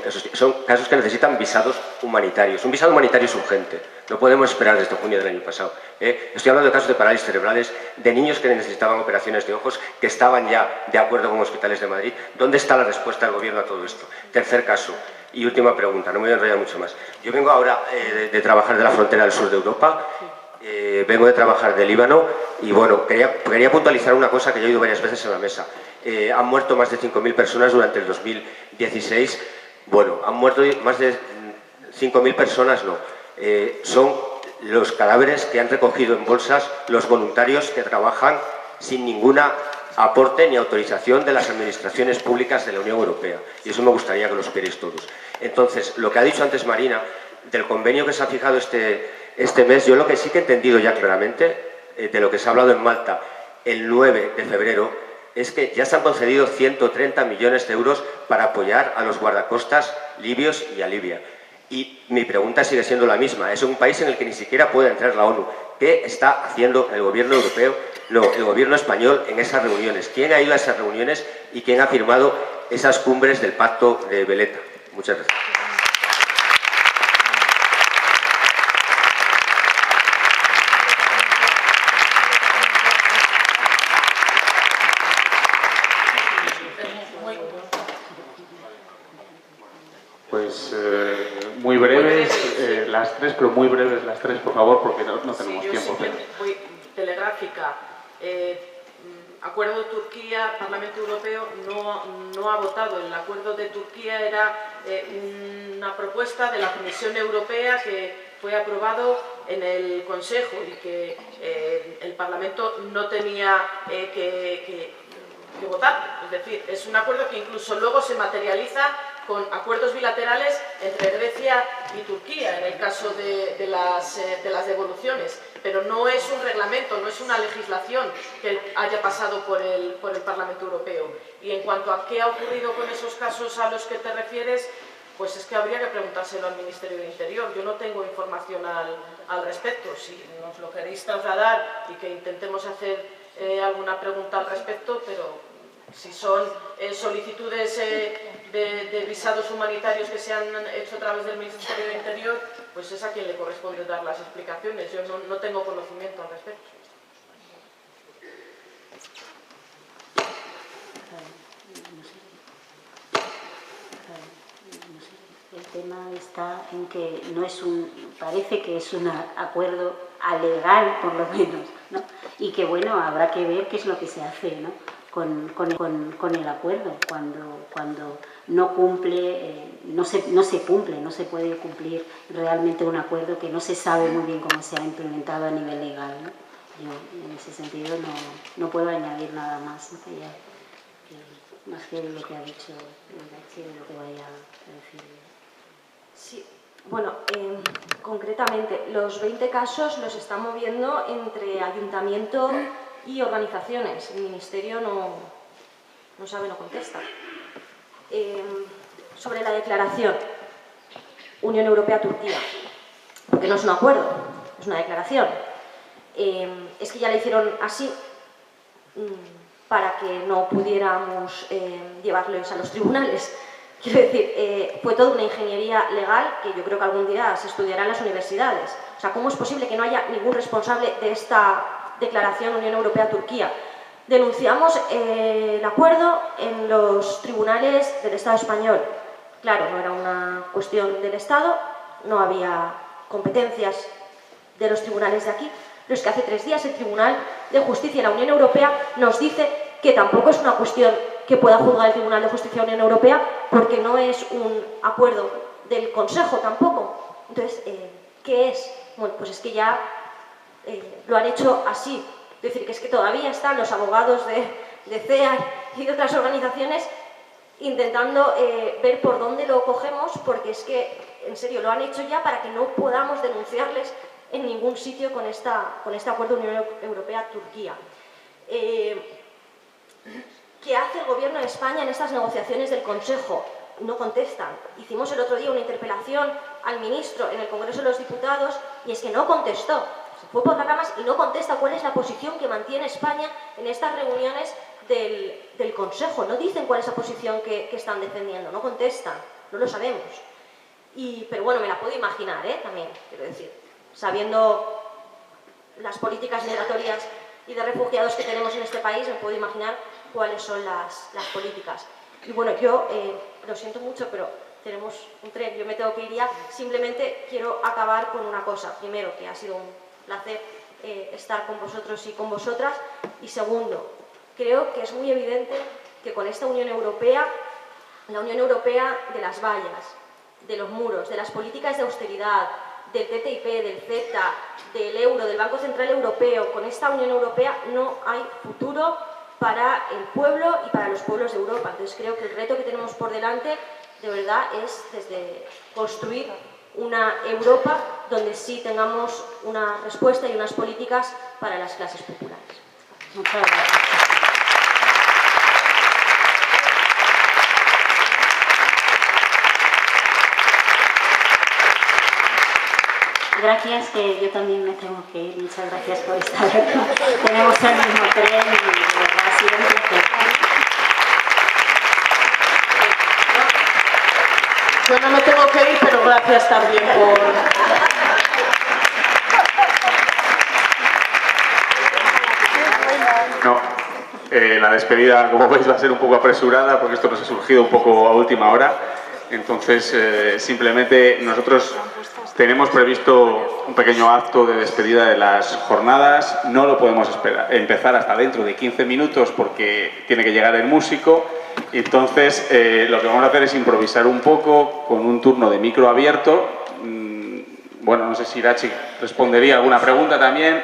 casos que necesitan visados humanitarios. Un visado humanitario es urgente, no podemos esperar desde junio del año pasado. Estoy hablando de casos de parálisis cerebrales, de niños que necesitaban operaciones de ojos, que estaban ya de acuerdo con hospitales de Madrid. ¿Dónde está la respuesta del Gobierno a todo esto? Tercer caso. Y última pregunta, no me voy a enrollar mucho más. Yo vengo ahora de trabajar de la frontera del sur de Europa, vengo de trabajar de Líbano y bueno, quería puntualizar una cosa que yo he oído varias veces en la mesa. Han muerto más de 5.000 personas durante el 2016. Bueno, han muerto más de 5.000 personas, no. Son los cadáveres que han recogido en bolsas los voluntarios que trabajan sin ninguna aporte ni autorización de las administraciones públicas de la Unión Europea. Y eso me gustaría que lo supierais todos. Entonces, lo que ha dicho antes Marina, del convenio que se ha fijado este mes, yo lo que sí que he entendido ya claramente, de lo que se ha hablado en Malta el 9 de febrero, es que ya se han concedido 130 millones de euros para apoyar a los guardacostas libios y a Libia. Y mi pregunta sigue siendo la misma. Es un país en el que ni siquiera puede entrar la ONU. ¿Qué está haciendo el gobierno europeo, el gobierno español en esas reuniones? ¿Quién ha ido a esas reuniones y quién ha firmado esas cumbres del Pacto de Valletta? Muchas gracias. Pues muy breves las tres, pero muy breves las tres, por favor, porque no tenemos tiempo. Voy telegráfica. Acuerdo de Turquía, Parlamento Europeo no ha votado. El acuerdo de Turquía era una propuesta de la Comisión Europea que fue aprobado en el Consejo y que el Parlamento no tenía que votar. Es decir, es un acuerdo que incluso luego se materializa con acuerdos bilaterales entre Grecia y Turquía, en el caso de las devoluciones, pero no es un reglamento, no es una legislación que haya pasado por el Parlamento Europeo. Y en cuanto a qué ha ocurrido con esos casos a los que te refieres, pues es que habría que preguntárselo al Ministerio del Interior. Yo no tengo información al respecto. Si nos lo queréis trasladar y que intentemos hacer alguna pregunta al respecto, pero si son solicitudes de visados humanitarios que se han hecho a través del Ministerio del Interior, pues es a quien le corresponde dar las explicaciones. Yo no tengo conocimiento al respecto. El tema está en que no es parece que es un acuerdo alegal, por lo menos, ¿no? Y que, bueno, habrá que ver qué es lo que se hace, ¿no?, con el acuerdo, cuando no cumple, no se cumple, no se puede cumplir realmente un acuerdo que no se sabe muy bien cómo se ha implementado a nivel legal, ¿no? Yo en ese sentido no puedo añadir nada más, ¿no?, más que lo que ha dicho lo que vaya a decir. Sí, bueno, concretamente, los 20 casos los están moviendo entre ayuntamiento y organizaciones. El Ministerio no sabe, no contesta. Sobre la declaración Unión Europea-Turquía, porque no es un acuerdo, es una declaración. Es que ya la hicieron así para que no pudiéramos llevarlos a los tribunales. Quiero decir, fue toda una ingeniería legal que yo creo que algún día se estudiará en las universidades. O sea, ¿cómo es posible que no haya ningún responsable de esta declaración Unión Europea-Turquía? Denunciamos el acuerdo en los tribunales del Estado español. Claro, no era una cuestión del Estado, no había competencias de los tribunales de aquí, pero es que hace 3 días el Tribunal de Justicia de la Unión Europea nos dice que tampoco es una cuestión que pueda juzgar el Tribunal de Justicia de la Unión Europea porque no es un acuerdo del Consejo tampoco. Entonces, ¿qué es? Bueno, pues es que ya lo han hecho así. Es decir, que es que todavía están los abogados de CEAR y de otras organizaciones intentando ver por dónde lo cogemos, porque es que, en serio, lo han hecho ya para que no podamos denunciarles en ningún sitio con este acuerdo Unión Europea-Turquía. ¿Qué hace el Gobierno de España en estas negociaciones del Consejo? No contestan. Hicimos el otro día una interpelación al ministro en el Congreso de los Diputados y es que no contestó. Se fue por las ramas y no contesta cuál es la posición que mantiene España en estas reuniones del Consejo. No dicen cuál es la posición que están defendiendo, no contestan, no lo sabemos. Pero bueno, me la puedo imaginar, también, quiero decir, sabiendo las políticas migratorias y de refugiados que tenemos en este país, me puedo imaginar cuáles son las políticas. Y bueno, yo lo siento mucho, pero tenemos un tren, yo me tengo que ir ya. Simplemente quiero acabar con una cosa. Primero, que ha sido un placer estar con vosotros y con vosotras. Y segundo, creo que es muy evidente que con esta Unión Europea, la Unión Europea de las vallas, de los muros, de las políticas de austeridad, del TTIP, del CETA, del euro, del Banco Central Europeo, con esta Unión Europea no hay futuro para el pueblo y para los pueblos de Europa. Entonces creo que el reto que tenemos por delante de verdad es desde construir una Europa donde sí tengamos una respuesta y unas políticas para las clases populares. Muchas gracias. Gracias, que yo también me tengo que ir. Muchas gracias por estar aquí. Tenemos el mismo tren y de verdad ha sido un placer. Yo no me tengo que ir, pero gracias también por... No, la despedida, como veis, va a ser un poco apresurada porque esto nos ha surgido un poco a última hora. Entonces, simplemente nosotros tenemos previsto un pequeño acto de despedida de las jornadas. No lo podemos empezar hasta dentro de 15 minutos porque tiene que llegar el músico. Entonces, lo que vamos a hacer es improvisar un poco con un turno de micro abierto. Bueno, no sé si Irachi respondería alguna pregunta también,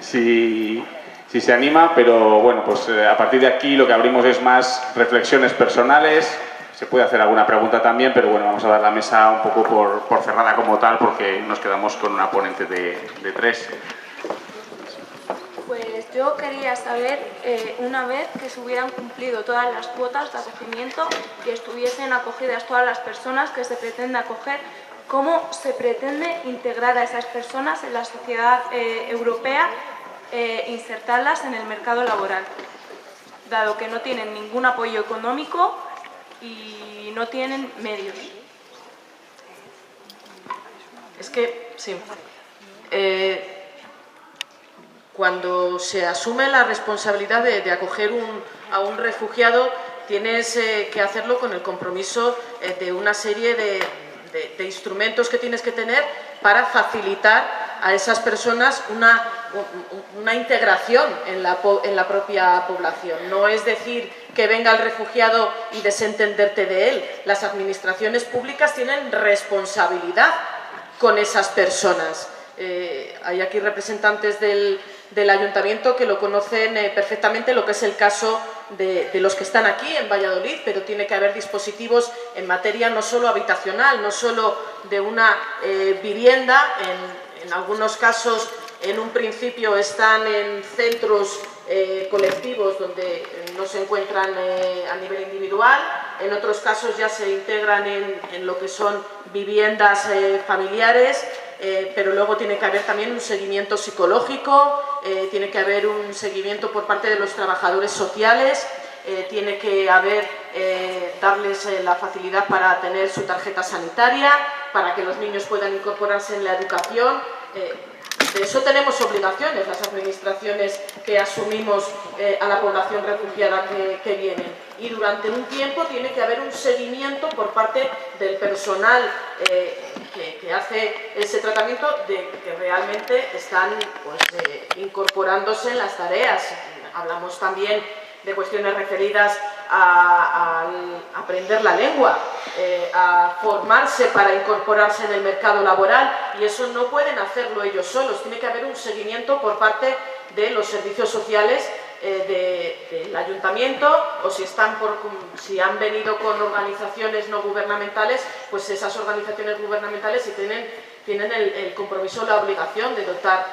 si se anima, pero bueno, pues a partir de aquí lo que abrimos es más reflexiones personales. Se puede hacer alguna pregunta también, pero bueno, vamos a dar la mesa un poco por cerrada como tal porque nos quedamos con una ponente de 3. Pues yo quería saber, una vez que se hubieran cumplido todas las cuotas de acogimiento y estuviesen acogidas todas las personas que se pretende acoger, ¿cómo se pretende integrar a esas personas en la sociedad europea, insertarlas en el mercado laboral? Dado que no tienen ningún apoyo económico y no tienen medios. Es que, sí, cuando se asume la responsabilidad de acoger a un refugiado, tienes que hacerlo con el compromiso de una serie de instrumentos que tienes que tener para facilitar a esas personas una integración en la propia población. No es decir que venga el refugiado y desentenderte de él. Las administraciones públicas tienen responsabilidad con esas personas. Hay aquí representantes del ayuntamiento que lo conocen perfectamente, lo que es el caso de los que están aquí en Valladolid, pero tiene que haber dispositivos en materia no solo habitacional, no solo de una vivienda. En algunos casos, en un principio, están en centros colectivos donde no se encuentran a nivel individual. En otros casos ya se integran en lo que son viviendas familiares. Pero luego tiene que haber también un seguimiento psicológico, tiene que haber un seguimiento por parte de los trabajadores sociales, tiene que haber, darles la facilidad para tener su tarjeta sanitaria, para que los niños puedan incorporarse en la educación. De eso tenemos obligaciones las administraciones que asumimos a la población refugiada que vienen. Y durante un tiempo tiene que haber un seguimiento por parte del personal que hace ese tratamiento, de que realmente están incorporándose en las tareas. Hablamos también de cuestiones referidas a aprender la lengua, a formarse para incorporarse en el mercado laboral, y eso no pueden hacerlo ellos solos. Tiene que haber un seguimiento por parte de los servicios sociales del ayuntamiento, o si han venido con organizaciones no gubernamentales, pues esas organizaciones gubernamentales sí tienen el compromiso, la obligación de dotar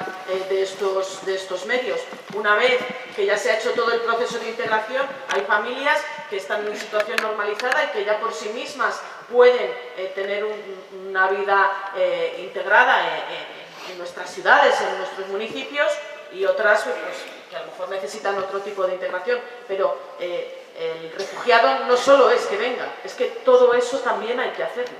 de estos medios. Una vez que ya se ha hecho todo el proceso de integración, hay familias que están en situación normalizada y que ya por sí mismas pueden tener una vida integrada en nuestras ciudades, en nuestros municipios, y otras pues, que a lo mejor necesitan otro tipo de integración. Pero el refugiado no solo es que venga, es que todo eso también hay que hacerlo.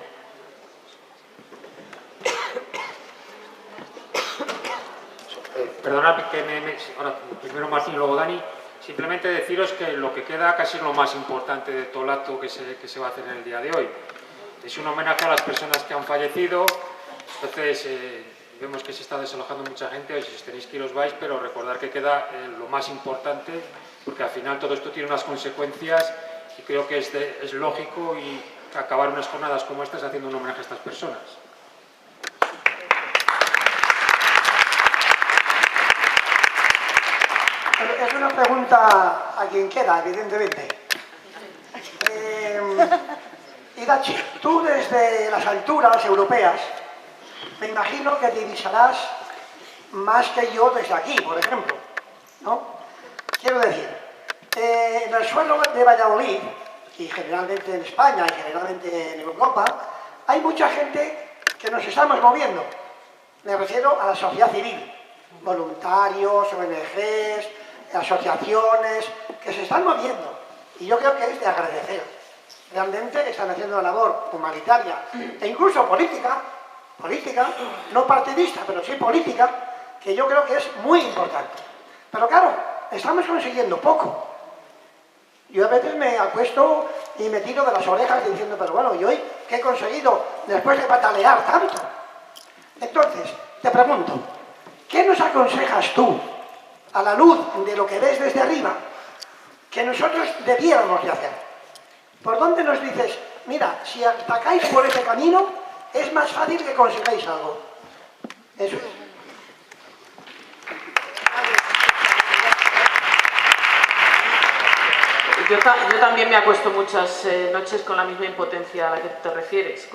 Perdonad que ahora primero Martín y luego Dani. Simplemente deciros que lo que queda casi es lo más importante de todo el acto que se va a hacer en el día de hoy. Es un homenaje a las personas que han fallecido. Entonces vemos que se está desalojando mucha gente, y si os tenéis que ir os vais, pero recordar que queda lo más importante, porque al final todo esto tiene unas consecuencias y creo que es lógico y acabar unas jornadas como estas haciendo un homenaje a estas personas. Es una pregunta a quien quiera, evidentemente. Idachi, tú desde las alturas europeas, me imagino que divisarás más que yo desde aquí, por ejemplo, ¿no? Quiero decir, en el suelo de Valladolid, y generalmente en España y generalmente en Europa, hay mucha gente que nos estamos moviendo. Me refiero a la sociedad civil, voluntarios, ONGs, asociaciones, que se están moviendo. Y yo creo que es de agradecer. Realmente están haciendo una labor humanitaria e incluso política, no partidista, pero sí política, que yo creo que es muy importante. Pero claro, estamos consiguiendo poco. Yo a veces me acuesto y me tiro de las orejas diciendo, pero bueno, ¿y hoy qué he conseguido después de patalear tanto? Entonces, te pregunto, ¿qué nos aconsejas tú, a la luz de lo que ves desde arriba, que nosotros debiéramos de hacer? ¿Por dónde nos dices, mira, si atacáis por ese camino, es más fácil que consigáis algo? Eso es. Yo también me acuesto muchas noches con la misma impotencia a la que te refieres,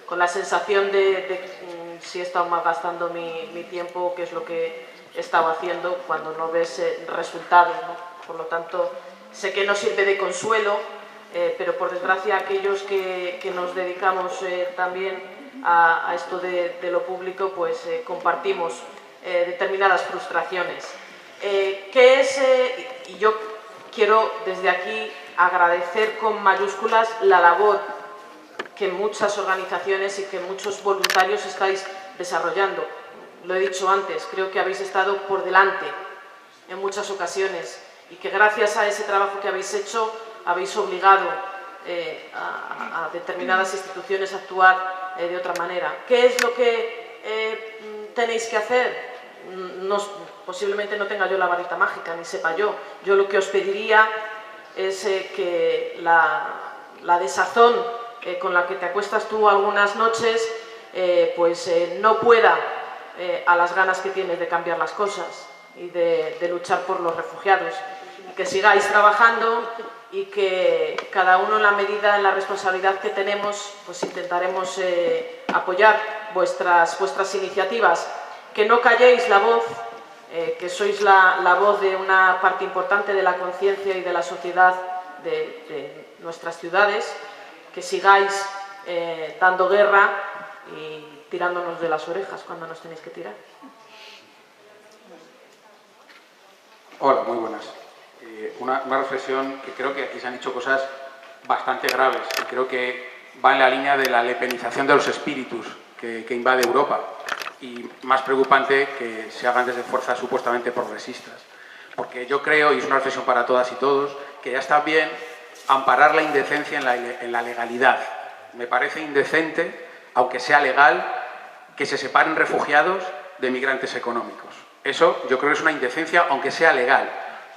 con la sensación de si he estado malgastando mi tiempo, qué es lo que he estado haciendo cuando no ves resultados, ¿no? Por lo tanto, sé que no sirve de consuelo, pero por desgracia aquellos que nos dedicamos también a esto de lo público, pues compartimos determinadas frustraciones. Y yo quiero desde aquí agradecer con mayúsculas la labor que muchas organizaciones y que muchos voluntarios estáis desarrollando. Lo he dicho antes, creo que habéis estado por delante en muchas ocasiones y que gracias a ese trabajo que habéis hecho habéis obligado a determinadas instituciones a actuar de otra manera. ¿Qué es lo que tenéis que hacer? Posiblemente no tenga yo la varita mágica, ni sepa yo. Yo lo que os pediría es que la desazón con la que te acuestas tú algunas noches, no pueda a las ganas que tienes de cambiar las cosas y de luchar por los refugiados. Y que sigáis trabajando y que cada uno en la medida, en la responsabilidad que tenemos, pues intentaremos apoyar vuestras iniciativas. Que no calléis la voz, que sois la voz de una parte importante de la conciencia y de la sociedad de nuestras ciudades, que sigáis dando guerra y tirándonos de las orejas cuando nos tenéis que tirar. Hola, muy buenas. Una reflexión que creo que aquí se han dicho cosas bastante graves y creo que va en la línea de la lepenización de los espíritus que invade Europa. Y más preocupante que se hagan desde fuerzas supuestamente progresistas. Porque yo creo, y es una reflexión para todas y todos, que ya está bien amparar la indecencia en la legalidad. Me parece indecente, aunque sea legal, que se separen refugiados de migrantes económicos. Eso yo creo que es una indecencia, aunque sea legal.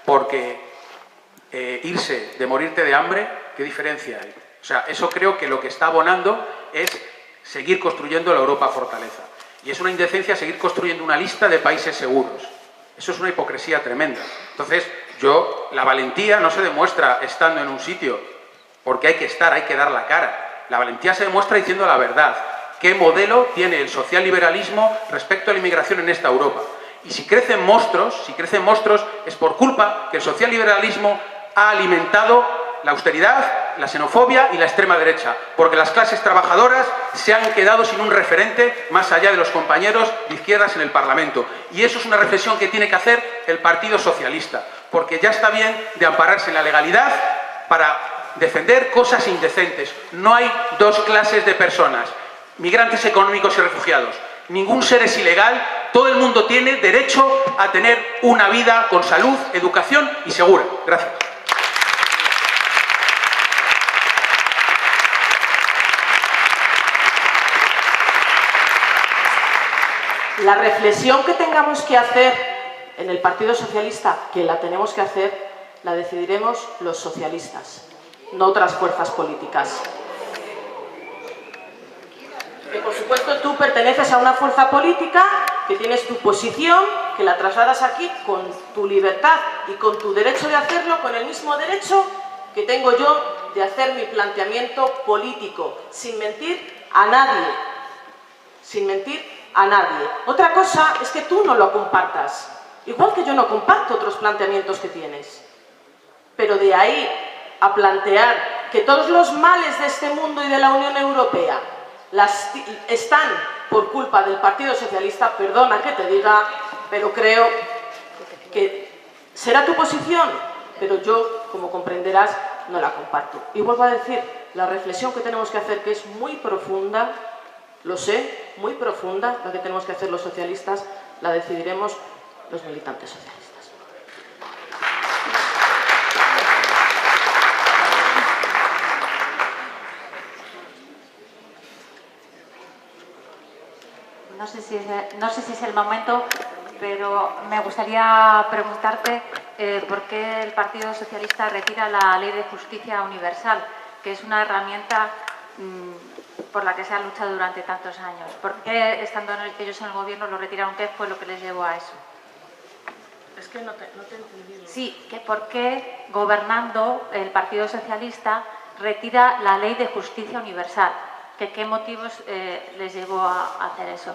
Porque irse de morirte de hambre, ¿qué diferencia hay? O sea, eso creo que lo que está abonando es seguir construyendo la Europa fortaleza. Y es una indecencia seguir construyendo una lista de países seguros. Eso es una hipocresía tremenda. Entonces, la valentía no se demuestra estando en un sitio, porque hay que estar, hay que dar la cara. La valentía se demuestra diciendo la verdad. ¿Qué modelo tiene el socialliberalismo respecto a la inmigración en esta Europa? Y si crecen monstruos, es por culpa que el socialliberalismo ha alimentado la austeridad, la xenofobia y la extrema derecha, porque las clases trabajadoras se han quedado sin un referente más allá de los compañeros de izquierdas en el Parlamento. Y eso es una reflexión que tiene que hacer el Partido Socialista, porque ya está bien de ampararse en la legalidad para defender cosas indecentes. No hay dos clases de personas, migrantes económicos y refugiados. Ningún ser es ilegal, todo el mundo tiene derecho a tener una vida con salud, educación y segura. Gracias. La reflexión que tengamos que hacer en el Partido Socialista, que la tenemos que hacer, la decidiremos los socialistas, no otras fuerzas políticas. Que por supuesto tú perteneces a una fuerza política que tienes tu posición, que la trasladas aquí con tu libertad y con tu derecho de hacerlo, con el mismo derecho que tengo yo de hacer mi planteamiento político, sin mentir a nadie. Sin mentir a nadie. Otra cosa es que tú no lo compartas, igual que yo no comparto otros planteamientos que tienes. Pero de ahí a plantear que todos los males de este mundo y de la Unión Europea están por culpa del Partido Socialista, perdona que te diga, pero creo que será tu posición, pero yo, como comprenderás, no la comparto. Y vuelvo a decir, la reflexión que tenemos que hacer, que es muy profunda, lo sé, muy profunda, la que tenemos que hacer los socialistas, la decidiremos los militantes socialistas. No sé si es el momento, pero me gustaría preguntarte por qué el Partido Socialista retira la Ley de Justicia Universal, que es una herramienta por la que se ha luchado durante tantos años. ¿Por qué, estando ellos en el gobierno, lo retiraron? ¿Qué fue lo que les llevó a eso? Es que no te he entendido. Sí, que por qué, gobernando, el Partido Socialista retira la Ley de Justicia Universal. ¿Qué motivos les llevó a hacer eso?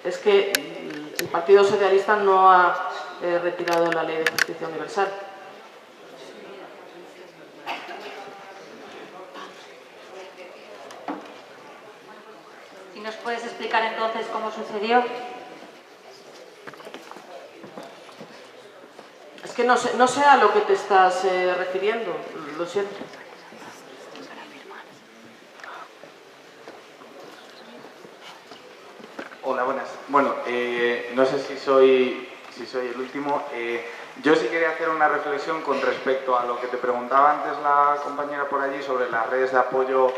Es que el Partido Socialista no ha retirado la Ley de Justicia Universal. ¿Y nos puedes explicar entonces cómo sucedió? Es que no sé a lo que te estás refiriendo, lo siento. Hola, buenas. Bueno, no sé si soy el último. Yo sí quería hacer una reflexión con respecto a lo que te preguntaba antes la compañera por allí sobre las redes de apoyo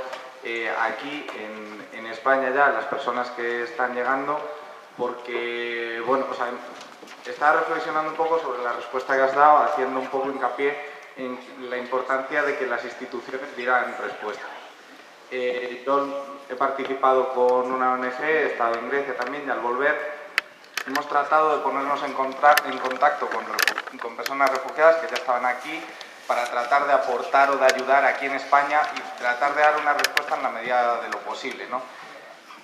aquí en España ya, las personas que están llegando, porque, bueno, o sea, estaba reflexionando un poco sobre la respuesta que has dado, haciendo un poco hincapié en la importancia de que las instituciones dieran respuesta. Yo he participado con una ONG, he estado en Grecia también, y al volver hemos tratado de ponernos en contacto con personas refugiadas que ya estaban aquí para tratar de aportar o de ayudar aquí en España y tratar de dar una respuesta en la medida de lo posible, ¿no?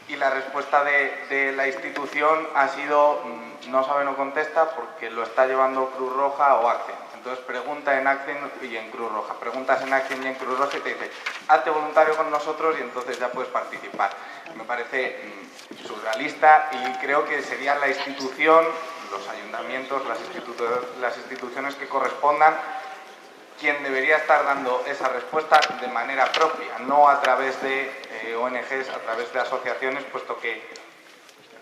Y la respuesta de la institución ha sido no sabe, no contesta, porque lo está llevando Cruz Roja o ACCEN. Entonces pregunta en ACCEN y en Cruz Roja, preguntas en ACCEN y en Cruz Roja y te dice hazte voluntario con nosotros y entonces ya puedes participar. Me parece surrealista y creo que sería la institución, los ayuntamientos, las instituciones que correspondan, quien debería estar dando esa respuesta de manera propia, no a través de ONGs, a través de asociaciones, puesto que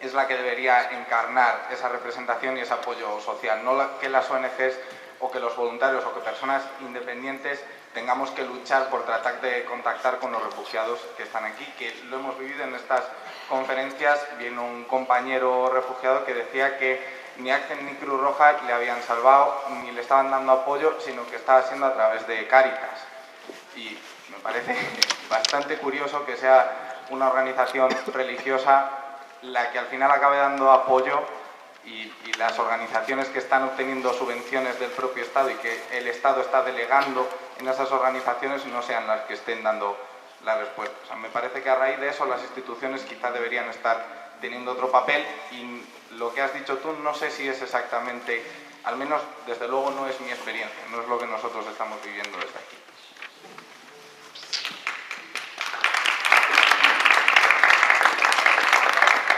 es la que debería encarnar esa representación y ese apoyo social, no que las ONGs o que los voluntarios o que personas independientes tengamos que luchar por tratar de contactar con los refugiados que están aquí, que lo hemos vivido en estas conferencias. Viene un compañero refugiado que decía que ni ACCEN ni Cruz Roja le habían salvado ni le estaban dando apoyo, sino que estaba siendo a través de Cáritas. Y me parece bastante curioso que sea una organización religiosa la que al final acabe dando apoyo y las organizaciones que están obteniendo subvenciones del propio Estado y que el Estado está delegando en esas organizaciones no sean las que estén dando la respuesta. O sea, me parece que a raíz de eso las instituciones quizá deberían estar teniendo otro papel y lo que has dicho tú no sé si es exactamente, al menos desde luego no es mi experiencia, no es lo que nosotros estamos viviendo desde aquí.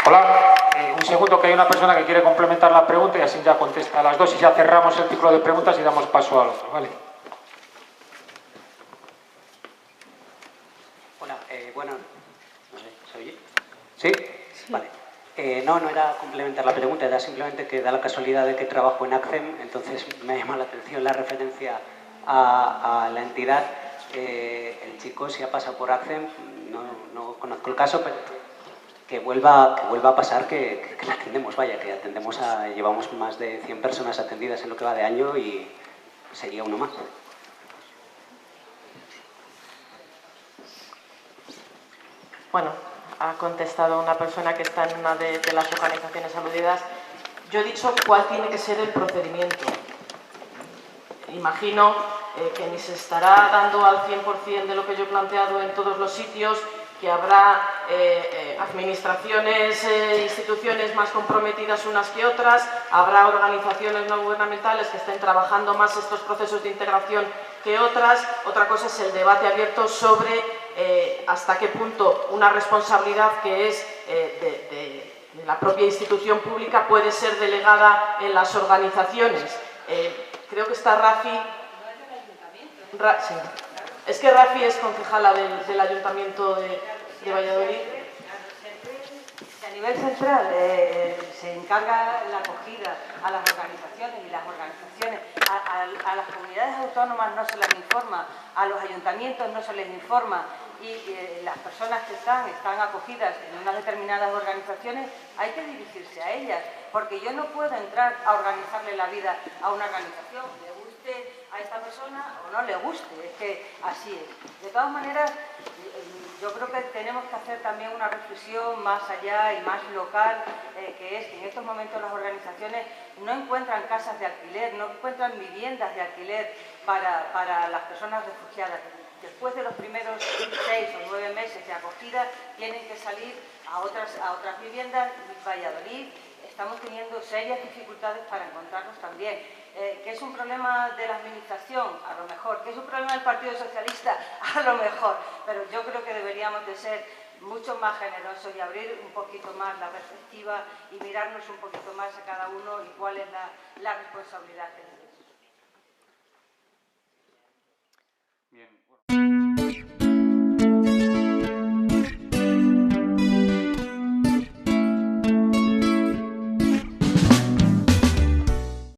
Hola, un segundo, que hay una persona que quiere complementar la pregunta y así ya contesta a las dos y ya cerramos el ciclo de preguntas y damos paso al otro, ¿vale? Hola, bueno, no sé, ¿se oye? ¿Sí? Vale. No era complementar la pregunta, era simplemente que da la casualidad de que trabajo en ACCEN, entonces me ha llamado la atención la referencia a la entidad. El chico, si ha pasado por ACCEN, no conozco el caso, pero que vuelva a pasar, que la atendemos, vaya, que atendemos llevamos más de 100 personas atendidas en lo que va de año y sería uno más. bueno, ha contestado una persona que está en una de las organizaciones aludidas. Yo he dicho cuál tiene que ser el procedimiento. Imagino que ni se estará dando al 100% de lo que yo he planteado en todos los sitios, que habrá administraciones, instituciones más comprometidas unas que otras, habrá organizaciones no gubernamentales que estén trabajando más estos procesos de integración que otras. Otra cosa es el debate abierto sobre hasta qué punto una responsabilidad que es de la propia institución pública puede ser delegada en las organizaciones. Creo que está Rafi. Sí. Es que Rafi es concejala del Ayuntamiento de Valladolid. A nivel central se encarga la acogida a las organizaciones y las organizaciones, a las comunidades autónomas no se les informa, a los ayuntamientos no se les informa y las personas que están acogidas en unas determinadas organizaciones hay que dirigirse a ellas, porque yo no puedo entrar a organizarle la vida a una organización, le guste a esta persona o no le guste, es que así es. De todas maneras, yo creo que tenemos que hacer también una reflexión más allá y más local, que es que en estos momentos las organizaciones no encuentran casas de alquiler, no encuentran viviendas de alquiler para las personas refugiadas. Después de los primeros 6 o 9 meses de acogida, tienen que salir a otras viviendas. En Valladolid estamos teniendo serias dificultades para encontrarlos también. ¿Que es un problema de la administración? A lo mejor. ¿Que es un problema del Partido Socialista? A lo mejor. Pero yo creo que deberíamos de ser mucho más generosos y abrir un poquito más la perspectiva y mirarnos un poquito más a cada uno y cuál es la responsabilidad que tenemos. Bien.